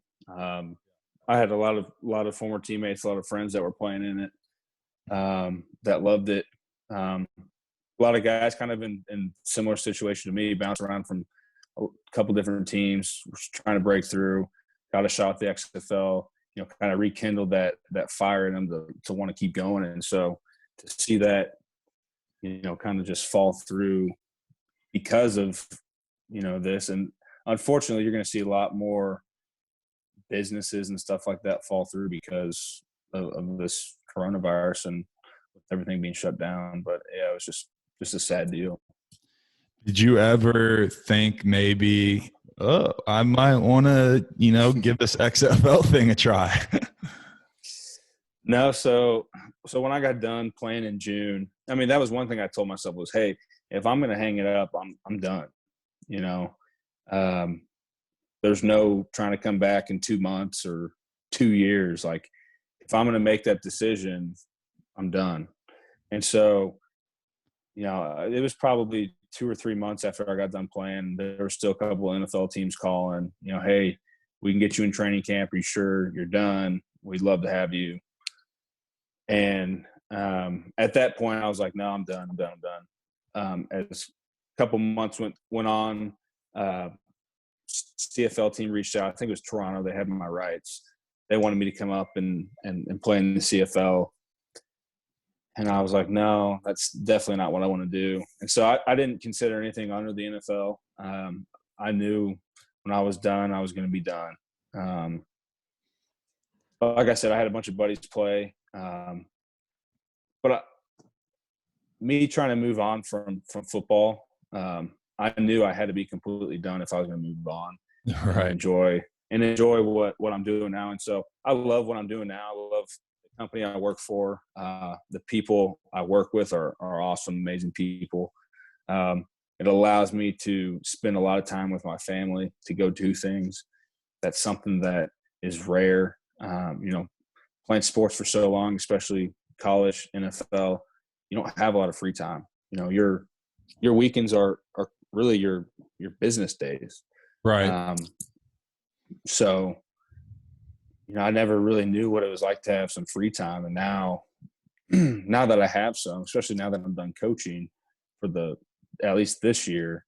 I had a lot of former teammates, a lot of friends that were playing in it, that loved it. A lot of guys kind of in similar situation to me, bounced around from a couple different teams, trying to break through, got a shot at the XFL, you know, kind of rekindled that fire in them to want to keep going. And so to see that, you know, kind of just fall through because of, you know, this. And unfortunately, you're going to see a lot more businesses and stuff like that fall through because of this coronavirus and everything being shut down. But yeah, it was just a sad deal. Did you ever think maybe, oh, I might want to, you know, give this XFL thing a try? No, so when I got done playing in June, I mean, that was one thing I told myself was, hey, if I'm going to hang it up, I'm done. You know, there's no trying to come back in 2 months or 2 years. Like, if I'm going to make that decision, I'm done. And so, you know, it was probably 2 or 3 months after I got done playing. There were still a couple of NFL teams calling, you know, hey, we can get you in training camp. Are you sure you're done? We'd love to have you. And at that point, I was like, no, I'm done. As a couple months went on, CFL team reached out. I think it was Toronto. They had my rights. They wanted me to come up and play in the CFL. And I was like, no, that's definitely not what I want to do. And so I didn't consider anything under the NFL. I knew when I was done, I was going to be done. But like I said, I had a bunch of buddies play. But me trying to move on from football, I knew I had to be completely done if I was going to move on. Right. enjoy what I'm doing now. And so I love what I'm doing now. I love the company I work for. The people I work with are awesome, amazing people. It allows me to spend a lot of time with my family, to go do things. That's something that is rare. Playing sports for so long, especially college, NFL, you don't have a lot of free time. Your weekends are really your business days. Right. So, I never really knew what it was like to have some free time. And now, now that I have some, especially now that I'm done coaching for at least this year,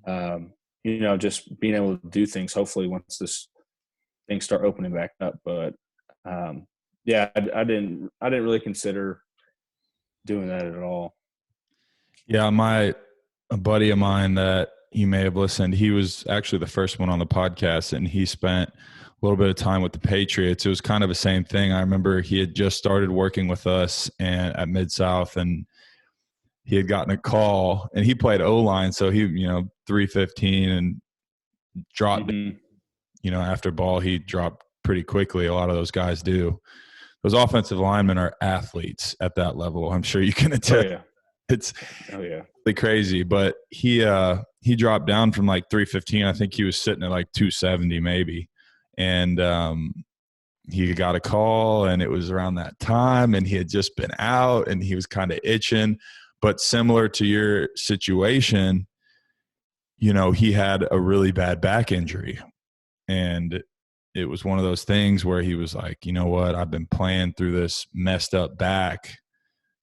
just being able to do things, hopefully once things start opening back up. But, I didn't really consider doing that at all. Yeah. A buddy of mine that you may have listened, he was actually the first one on the podcast, and he spent a little bit of time with the Patriots. It was kind of the same thing. I remember he had just started working with us at Mid-South, and he had gotten a call, and he played O-line. So he, 315 and dropped, after ball, he dropped pretty quickly. A lot of those guys do. Those offensive linemen are athletes at that level. I'm sure you can attest. Oh, yeah. It's really crazy, but he dropped down from like 315. I think he was sitting at like 270 maybe. And he got a call, and it was around that time, and he had just been out, and he was kind of itching. But similar to your situation, he had a really bad back injury, and it was one of those things where he was like, you know what, I've been playing through this messed up back,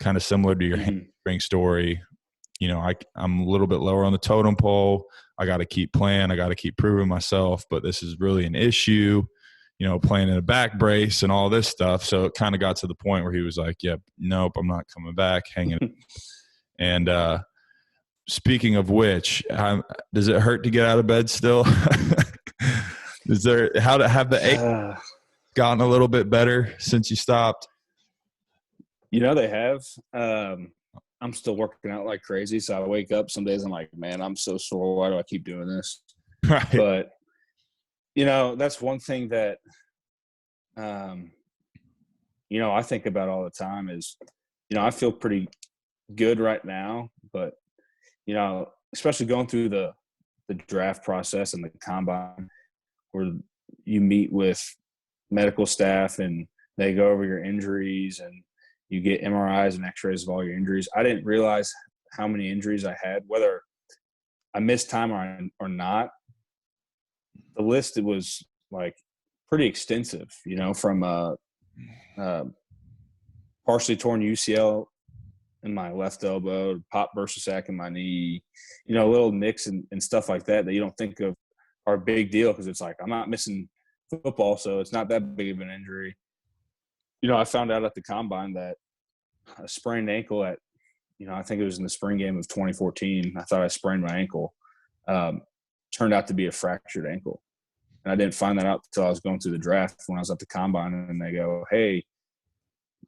kind of similar to your hamstring story. I'm a little bit lower on the totem pole. I got to keep playing. I got to keep proving myself, but this is really an issue, playing in a back brace and all this stuff. So it kind of got to the point where he was like, yep, nope, I'm not coming back, hanging. And speaking of which, does it hurt to get out of bed still? Have the ache gotten a little bit better since you stopped? They have. I'm still working out like crazy. So I wake up some days, I'm like, man, I'm so sore. Why do I keep doing this? Right. But, that's one thing that, I think about all the time is, I feel pretty good right now, but, especially going through the draft process and the combine, where you meet with medical staff and they go over your injuries and you get MRIs and x-rays of all your injuries. I didn't realize how many injuries I had, whether I missed time or not. The list, it was like pretty extensive, from partially torn UCL in my left elbow, pop bursa in my knee, little nicks and stuff like that you don't think of are a big deal, because it's like, I'm not missing football, so it's not that big of an injury. I found out at the combine that a sprained ankle at, I think it was in the spring game of 2014. I thought I sprained my ankle. Turned out to be a fractured ankle. And I didn't find that out until I was going through the draft when I was at the combine, and they go, hey,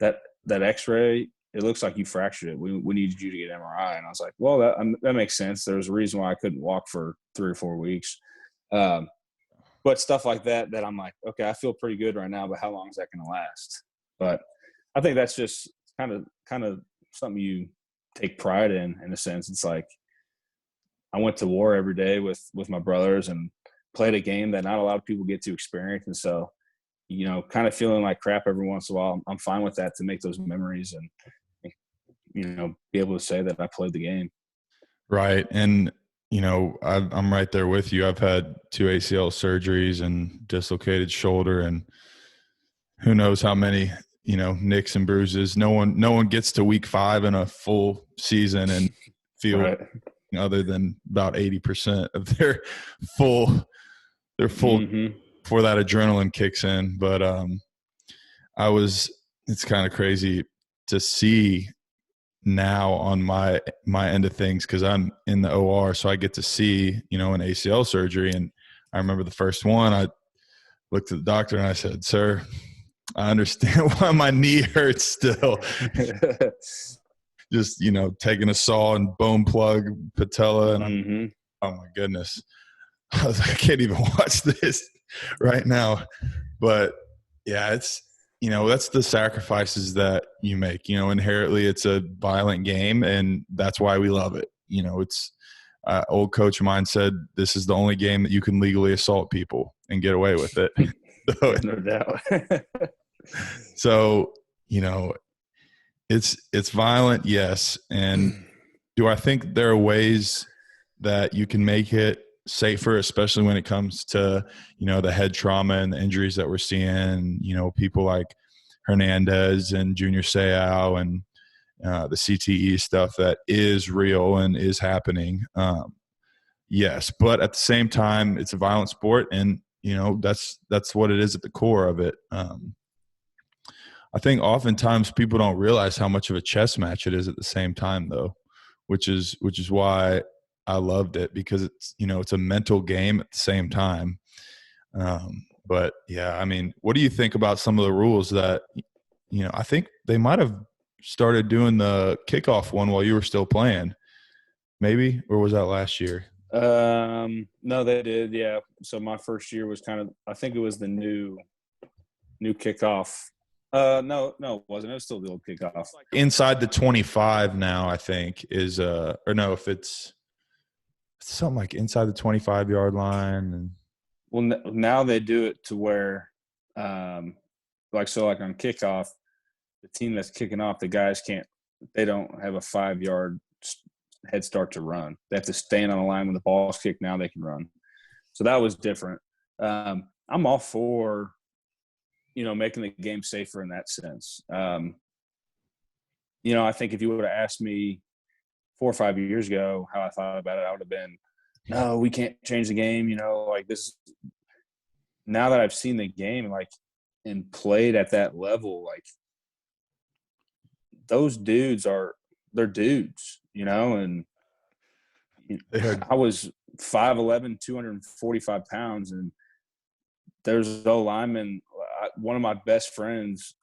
that x-ray, it looks like you fractured it. We needed you to get MRI. And I was like, well, that makes sense. There was a reason why I couldn't walk for 3 or 4 weeks. But stuff like that I'm like, okay, I feel pretty good right now, but how long is that going to last? But I think that's just kind of something you take pride in a sense. It's like, I went to war every day with my brothers and played a game that not a lot of people get to experience. And so, kind of feeling like crap every once in a while, I'm fine with that, to make those memories and, be able to say that I played the game. Right. And, I'm right there with you. I've had 2 ACL surgeries and dislocated shoulder, and who knows how many, nicks and bruises. No one gets to week 5 in a full season and feel right. other than about 80% of their full before that adrenaline kicks in. But it's kind of crazy to see now on my end of things, because I'm in the OR, so I get to see, an ACL surgery. And I remember the first one, I looked at the doctor and I said, sir, I understand why my knee hurts still. Just, taking a saw and bone plug patella. And oh my goodness. I was like, I can't even watch this right now. But yeah, it's, that's the sacrifices that you make. Inherently, it's a violent game, and that's why we love it. It's old coach of mine said this is the only game that you can legally assault people and get away with it. Yeah, no doubt. So, it's violent, yes. And do I think there are ways that you can make it safer, especially when it comes to, the head trauma and the injuries that we're seeing, people like Hernandez and Junior Seau and the CTE stuff that is real and is happening. Yes, but at the same time, it's a violent sport, and that's what it is at the core of it. I think oftentimes people don't realize how much of a chess match it is at the same time, though, which is why I loved it, because it's a mental game at the same time. But yeah, I mean, what do you think about some of the rules that I think they might have started doing the kickoff one while you were still playing, maybe, or was that last year? No, they did. Yeah. So my first year was I think it was the new kickoff. No, it wasn't. It was still the old kickoff. Inside the 25 now, I think is or no, if it's something like inside the 25-yard line. And well, now they do it to where, like on kickoff, the team that's kicking off, the guys they don't have a 5-yard head start to run. They have to stand on the line when the ball's kicked. Now they can run. So that was different. I'm all for, making the game safer in that sense. I think if you would have asked me 4 or 5 years ago how I thought about it, I would have been, no, we can't change the game. Like this. Now that I've seen the game, and played at that level, those dudes they're dudes, and I was 5'11", 245 pounds, and there's no lineman. One of my best friends,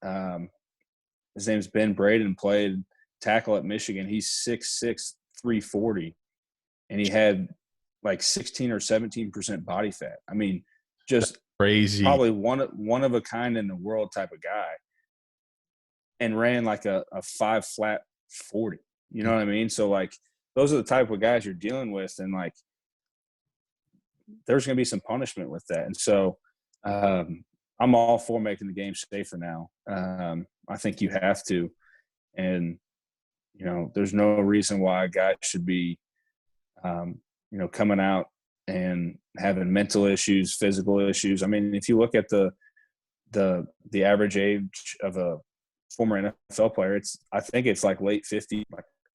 his name's Ben Braden, played tackle at Michigan. He's 6'6", 340, and he had 16 or 17% body fat. I mean, just crazy. Probably one of a kind in the world type of guy, and ran a 5 flat 40. You know what I mean? So those are the type of guys you're dealing with, and there's going to be some punishment with that. And so I'm all for making the game safer now. I think you have to, and there's no reason why a guy should be coming out and having mental issues, physical issues. I mean, if you look at the average age of a former NFL player, I think it's late 50s,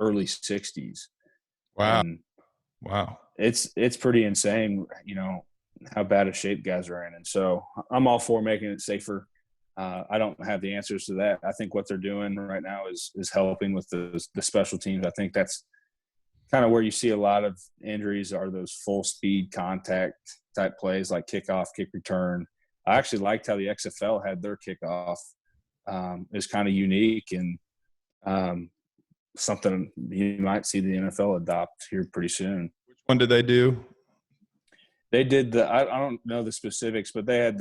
early 60s. Wow. And wow. It's pretty insane, how bad a shape guys are in. And so I'm all for making it safer. I don't have the answers to that. I think what they're doing right now is helping with the special teams. I think that's kind of where you see a lot of injuries, are those full speed contact type plays like kickoff, kick return. I actually liked how the XFL had their kickoff. It's kind of unique, and something you might see the NFL adopt here pretty soon. Which one did they do? They did I don't know the specifics, but they had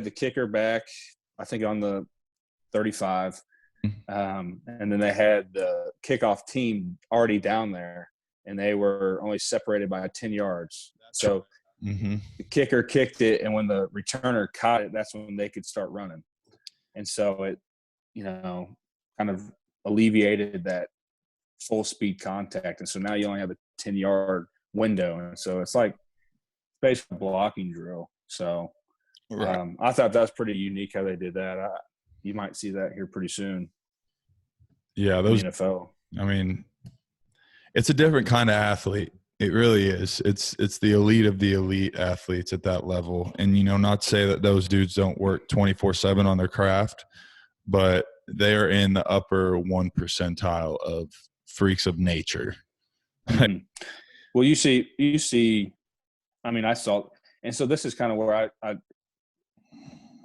the kicker back, I think, on the 35. And then they had the kickoff team already down there, and they were only separated by 10 yards. So the kicker kicked it, and when the returner caught it, that's when they could start running. And so it, kind of alleviated that full speed contact. And so now you only have a 10-yard window. And so it's basically a blocking drill. So right. I thought that was pretty unique how they did that. You might see that here pretty soon. Yeah, those NFL. I mean, it's a different kind of athlete. It really is. It's the elite of the elite athletes at that level. And, not to say that those dudes don't work 24/7 on their craft, but they're in the upper 1 percentile of freaks of nature. Mm-hmm. Well, you see, I mean, I saw, and so this is kind of where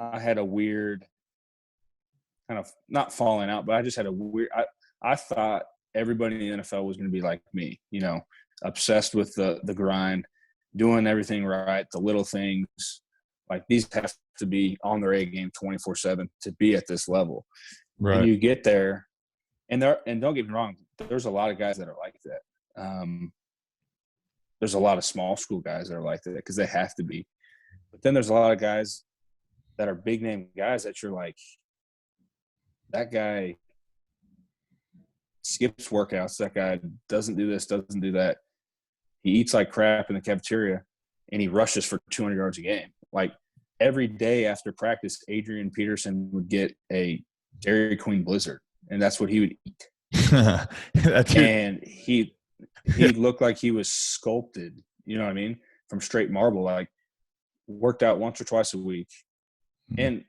I had a weird kind of, not falling out, but I just had a weird, I thought everybody in the NFL was going to be like me, obsessed with the grind. doing everything right, the little things. Like these have to be on their A game 24/7 to be at this level. And Right. you get there, and don't get me wrong, there's a lot of guys that are like that. There's a lot of small school guys that are like that because they have to be. But then there's a lot of guys that are big name guys that you're like, that guy skips workouts. That guy doesn't do this, doesn't do that. He eats like crap in the cafeteria, and he rushes for 200 yards a game. Like every day after practice, Adrian Peterson would get a Dairy Queen Blizzard, and that's what he would eat. And he looked like he was sculpted, you know what I mean, from straight marble, like worked out once or twice a week. And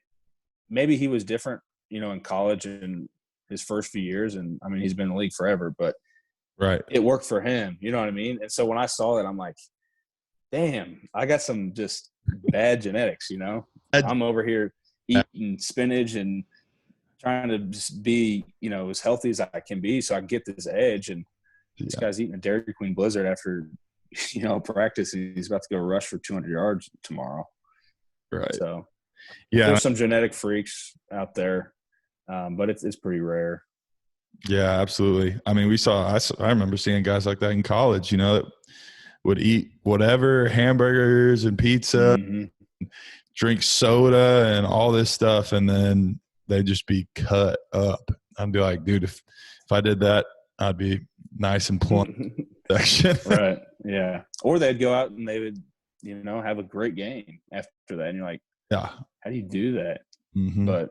maybe he was different, you know, in college and his first few years. And I mean, he's been in the league forever, but right. It worked for him. You know what I mean? And so when I saw that, I'm like, damn, I got some just bad genetics, you know? I'm over here eating spinach and trying to just be, you know, as healthy as I can be so I can get this edge. And this guy's eating a Dairy Queen Blizzard after, you know, practice. He's about to go rush for 200 yards tomorrow. Right. So, there's some genetic freaks out there, but it's pretty rare. Yeah, absolutely. I mean, I remember seeing guys like that in college, you know, that would eat whatever, hamburgers and pizza, drink soda and all this stuff, and then they'd just be cut up. I'd be like, dude, if I did that, I'd be nice and plump. Right. Yeah. Or they'd go out and they would, you know, have a great game after that. And you're like, yeah, how do you do that? But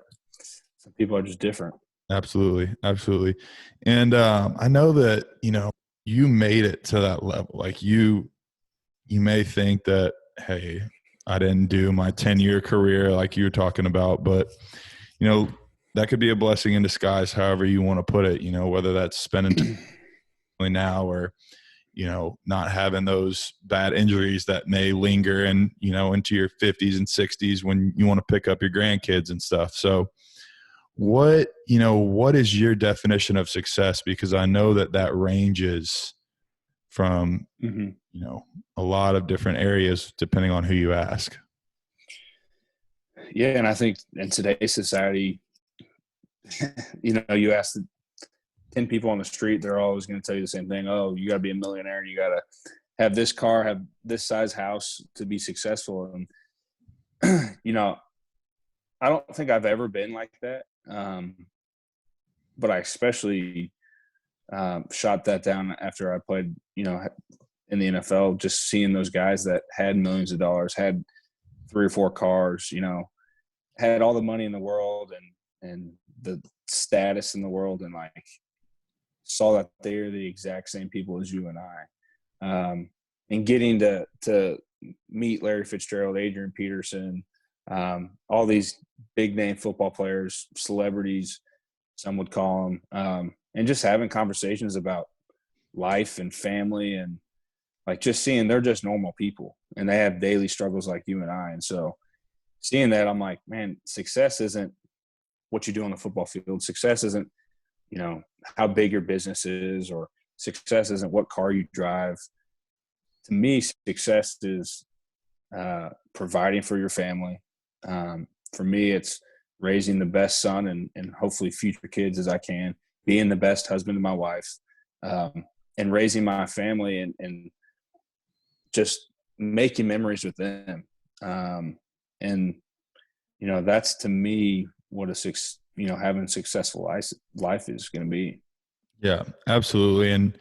some people are just different. Absolutely. Absolutely. And I know that, you know, you made it to that level. Like you may think that, hey, I didn't do my 10-year career like you were talking about, but, you know, that could be a blessing in disguise, however you want to put it, you know, whether that's spending time now or, you know, not having those bad injuries that may linger and, you know, into your 50s and 60s when you want to pick up your grandkids and stuff. So what is your definition of success? Because I know that ranges from, you know, a lot of different areas depending on who you ask. Yeah. And I think in today's society, you know, you ask 10 people on the street, they're always going to tell you the same thing. Oh, you got to be a millionaire. And you got to have this car, have this size house to be successful. And, you know, I don't think I've ever been like that. But I especially shot that down after I played, you know, in the NFL, just seeing those guys that had millions of dollars, had 3 or 4 cars, you know, had all the money in the world and the status in the world, and like saw that they're the exact same people as you and I. And getting to meet Larry Fitzgerald, Adrian Peterson, all these big name football players, celebrities, some would call them, and just having conversations about life and family, and like just seeing they're just normal people and they have daily struggles like you and I. And so seeing that, I'm like, man, success isn't what you do on the football field. Success isn't, you know, how big your business is, or success isn't what car you drive. To me, success is providing for your family. For me, it's raising the best son and hopefully future kids as I can, being the best husband to my wife, and raising my family and just making memories with them. And, you know, that's to me what having a successful life is going to be. Yeah, absolutely. And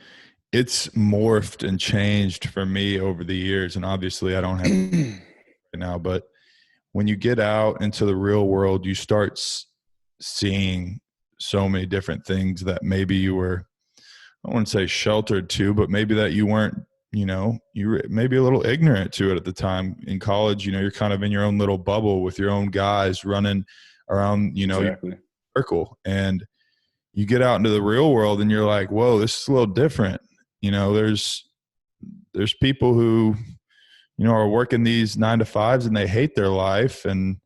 it's morphed and changed for me over the years. And obviously I don't have right now, but when you get out into the real world, you start seeing so many different things that maybe you were, I wouldn't say sheltered to, but maybe that you weren't, you know, you were maybe a little ignorant to it at the time. In college, you know, you're kind of in your own little bubble with your own guys running around, you know, exactly. your circle. And you get out into the real world and you're like, whoa, this is a little different. You know, there's people who, you know, are working these 9-to-5s and they hate their life and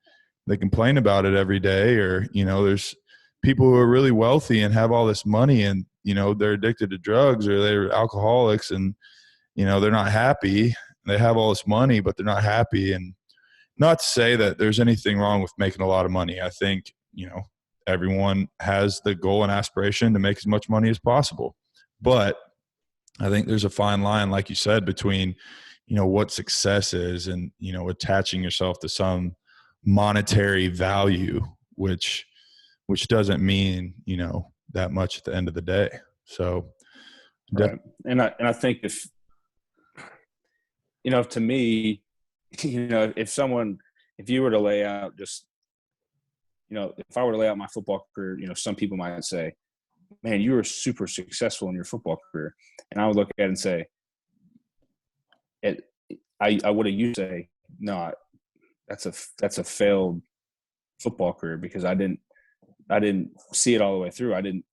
they complain about it every day. Or, you know, there's people who are really wealthy and have all this money and, you know, they're addicted to drugs or they're alcoholics and, you know, they're not happy. They have all this money, but they're not happy. And not to say that there's anything wrong with making a lot of money. I think, everyone has the goal and aspiration to make as much money as possible. But I think there's a fine line, like you said, between, what success is and, attaching yourself to some monetary value, which doesn't mean, that much at the end of the day. So, right. And I think if to me, if you were to lay out just, if I were to lay out my football career, some people might say, man, you were super successful in your football career. And I would look at it and say, I would have used to say, no, that's a failed football career because I didn't see it all the way through. I didn't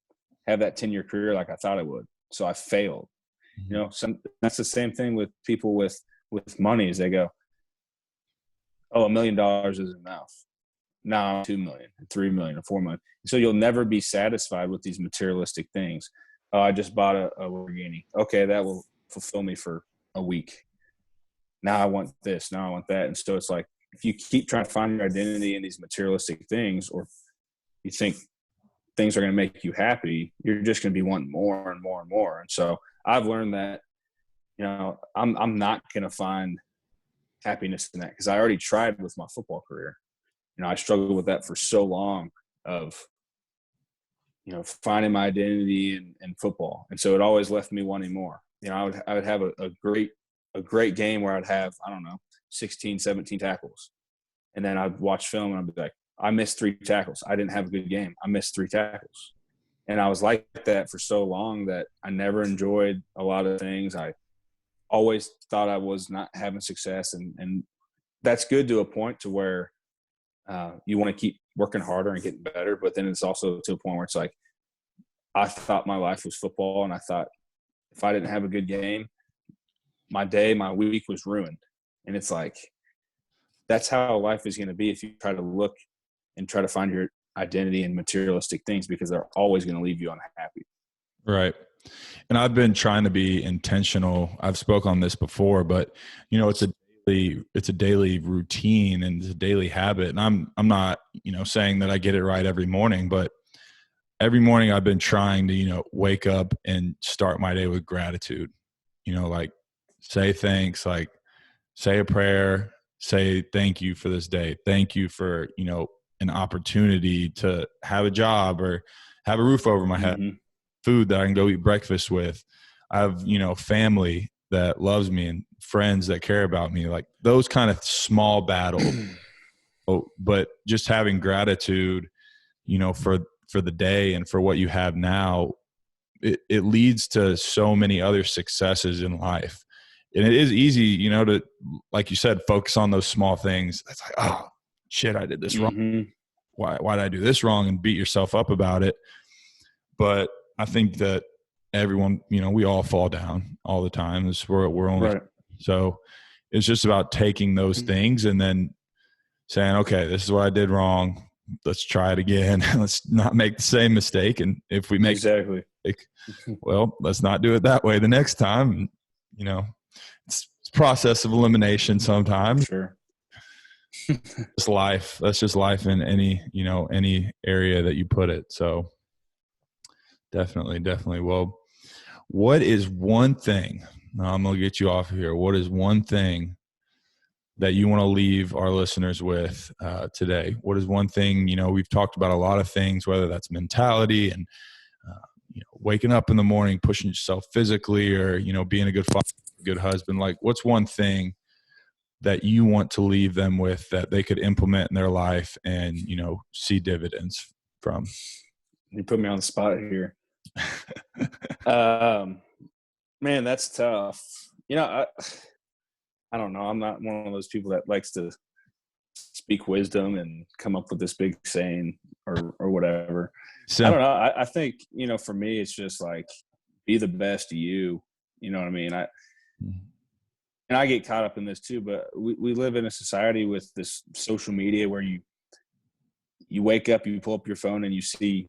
have that 10-year career like I thought I would. So I failed. That's the same thing with people with money is they go, oh, $1 million isn't enough. Now I'm 2 million, 3 million, or 4 million. So you'll never be satisfied with these materialistic things. Oh, I just bought a Lamborghini. Okay, that will fulfill me for a week. Now I want this. Now I want that. And so it's like if you keep trying to find your identity in these materialistic things, or you think things are going to make you happy, you're just going to be wanting more and more and more. And so I've learned that, I'm not going to find happiness in that because I already tried with my football career. I struggled with that for so long of, finding my identity in football. And so it always left me wanting more. I would have a great game where I'd have, 16, 17 tackles. And then I'd watch film and I'd be like, I missed 3 tackles. I didn't have a good game. I missed 3 tackles. And I was like that for so long that I never enjoyed a lot of things. I always thought I was not having success. And that's good to a point to where you want to keep working harder and getting better. But then it's also to a point where it's like, I thought my life was football. And I thought if I didn't have a good game, my week was ruined. And it's like, that's how life is going to be if you try to look and try to find your identity in materialistic things, because they're always going to leave you unhappy. Right. And I've been trying to be intentional. I've spoke on this before, but it's a daily routine and it's a daily habit. And I'm not, saying that I get it right every morning, but every morning I've been trying to, wake up and start my day with gratitude, like say thanks, like say a prayer, say thank you for this day. Thank you for, an opportunity to have a job or have a roof over my head, food that I can go eat breakfast with. I have, family that loves me and friends that care about me, like those kind of small battles. But just having gratitude, for the day and for what you have now, it leads to so many other successes in life. And it is easy, to, like you said, focus on those small things. It's like, oh shit, I did this wrong. Why did I do this wrong? And beat yourself up about it. But I think that everyone, we all fall down all the time. We're only right. So it's just about taking those things and then saying, okay, this is what I did wrong. Let's try it again. Let's not make the same mistake. And if we make exactly, well, let's not do it that way the next time. It's process of elimination sometimes. Sure. It's life. That's just life in any area that you put it. So definitely. Well, what is one thing, now I'm going to get you off of here. What is one thing that you want to leave our listeners with today? What is one thing, we've talked about a lot of things, whether that's mentality and, waking up in the morning, pushing yourself physically, or, being a good father, good husband. Like, what's one thing that you want to leave them with that they could implement in their life and, see dividends from? You put me on the spot here. Man, that's tough. I don't know. I'm not one of those people that likes to speak wisdom and come up with this big saying or whatever. I don't know. I think, for me, it's just like, be the best you, you know what I mean? And I get caught up in this too, but we live in a society with this social media where you wake up, you pull up your phone and you see,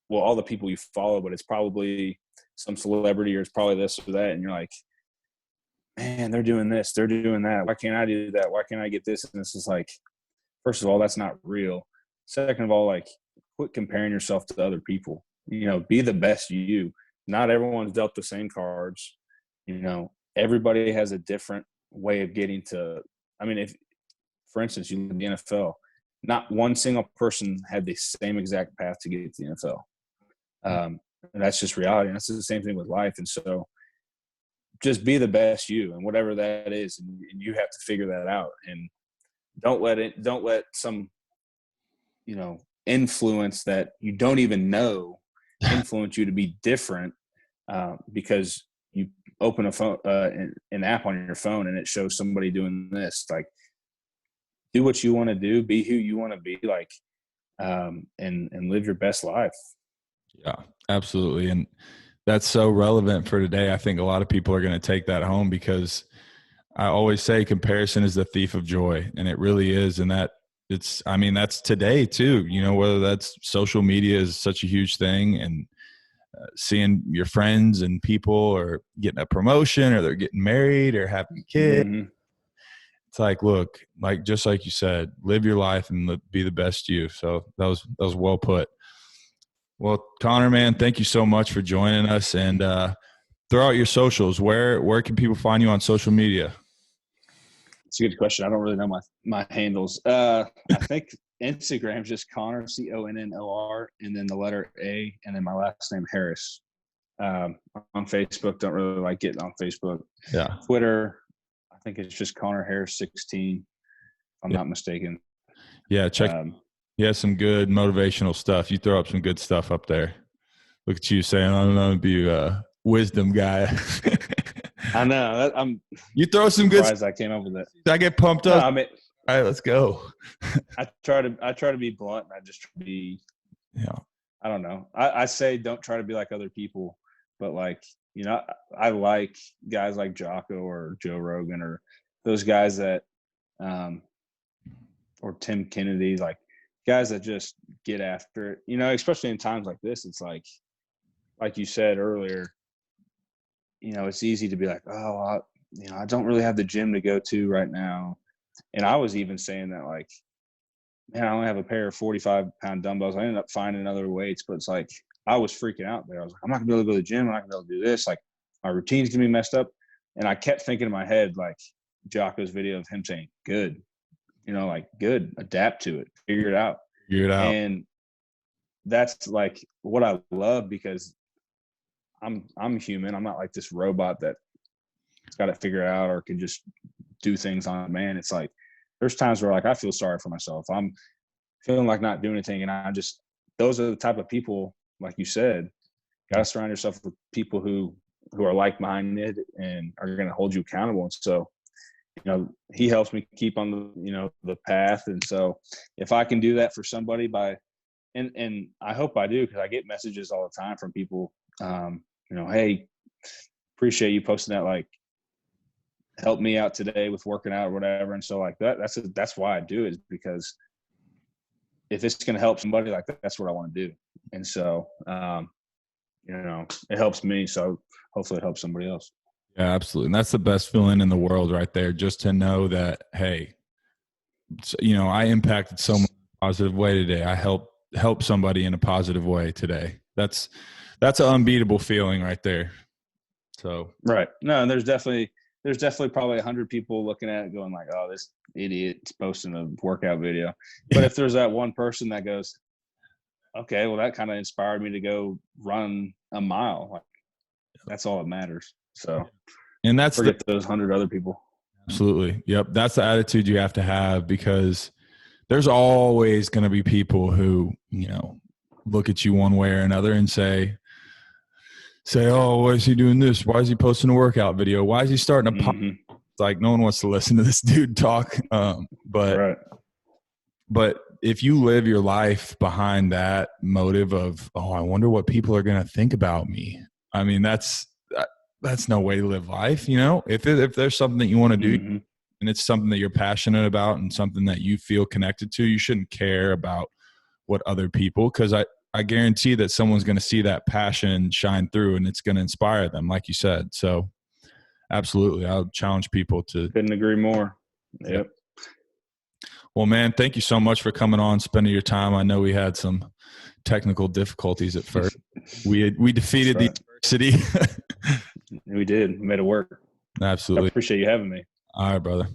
well, all the people you follow, but it's probably some celebrity or it's probably this or that. And you're like, man, they're doing this, they're doing that. Why can't I do that? Why can't I get this? And it's just like, first of all, that's not real. Second of all, like, quit comparing yourself to other people. Be the best you. Not everyone's dealt the same cards. Everybody has a different way of getting to. I mean, if, for instance, you look at the NFL, not one single person had the same exact path to get to the NFL. And that's just reality. And that's the same thing with life. And so just be the best you, and whatever that is, and you have to figure that out. And don't let some, influence that you don't even know influence you to be different, because you open a phone, an app on your phone, and it shows somebody doing this. Like, do what you want to do, be who you want to be, like, and live your best life. Yeah, absolutely. And that's so relevant for today. I think a lot of people are going to take that home, because I always say comparison is the thief of joy, and it really is. And that's today too, whether that's social media is such a huge thing, and seeing your friends and people are getting a promotion, or they're getting married, or having kids. Mm-hmm. It's like, look, like, just like you said, live your life and be the best you. So that was well put. Well, Connor, man, thank you so much for joining us, and throw out your socials. Where can people find you on social media? It's a good question. I don't really know my handles. I think Instagram's just Connor, Connor, and then the letter A, and then my last name, Harris. On Facebook, don't really like getting on Facebook. Yeah. Twitter, I think it's just Connor Harris 16, if I'm not mistaken. Yeah, check. He has some good motivational stuff. You throw up some good stuff up there. Look at you saying, I don't know, be a wisdom guy. I know. You throw some good stuff. I came up with it. I get pumped up. All right, let's go. I try to be blunt, and I just try to be. Yeah. I don't know. I say don't try to be like other people, but like, I like guys like Jocko or Joe Rogan, or those guys that, or Tim Kennedy, like guys that just get after it. Especially in times like this, it's like you said earlier. It's easy to be like, oh, I don't really have the gym to go to right now. And I was even saying that, like, man, I only have a pair of 45-pound dumbbells. I ended up finding other weights, but it's like I was freaking out there. I was like, I'm not going to be able to go to the gym. I'm not going to be able to do this. Like, my routine's going to be messed up. And I kept thinking in my head, like, Jocko's video of him saying, good, like, good, adapt to it, figure it out. And that's, like, what I love, because I'm human. I'm not like this robot that's got to figure it out or can just do things on demand. It's like there's times where, like, I feel sorry for myself. I'm feeling like not doing anything, and those are the type of people, like you said, got to surround yourself with people who are like-minded and are going to hold you accountable. And so, he helps me keep on the path. And so if I can do that for somebody and I hope I do, because I get messages all the time from people, hey, appreciate you posting that, like, help me out today with working out or whatever. And so, like, that's why I do it, is because if it's going to help somebody, like, that's what I want to do. And so, it helps me. So hopefully it helps somebody else. Yeah, absolutely. And that's the best feeling in the world right there. Just to know that, hey, I impacted someone in a positive way today. I help somebody in a positive way today. That's an unbeatable feeling right there. So, right. No, and there's definitely probably 100 people looking at it going like, oh, this idiot's posting a workout video. But if there's that one person that goes, okay, well, that kind of inspired me to go run a mile, like, that's all that matters. So, and that's forget those 100 other people. Absolutely. Yep. That's the attitude you have to have, because there's always going to be people who, look at you one way or another and say, oh, why is he doing this? Why is he posting a workout video? Why is he starting a podcast? It's like, no one wants to listen to this dude talk. But if you live your life behind that motive of, oh, I wonder what people are going to think about me. I mean, that's no way to live life. If there's something that you want to do and it's something that you're passionate about and something that you feel connected to, you shouldn't care about what other people, because I guarantee that someone's going to see that passion shine through and it's going to inspire them, like you said. So Absolutely. I'll challenge people to. Couldn't agree more. Yep. Well, man, thank you so much for coming on, spending your time. I know we had some technical difficulties at first. We defeated the adversity. We did. We made it work. Absolutely. I appreciate you having me. All right, brother.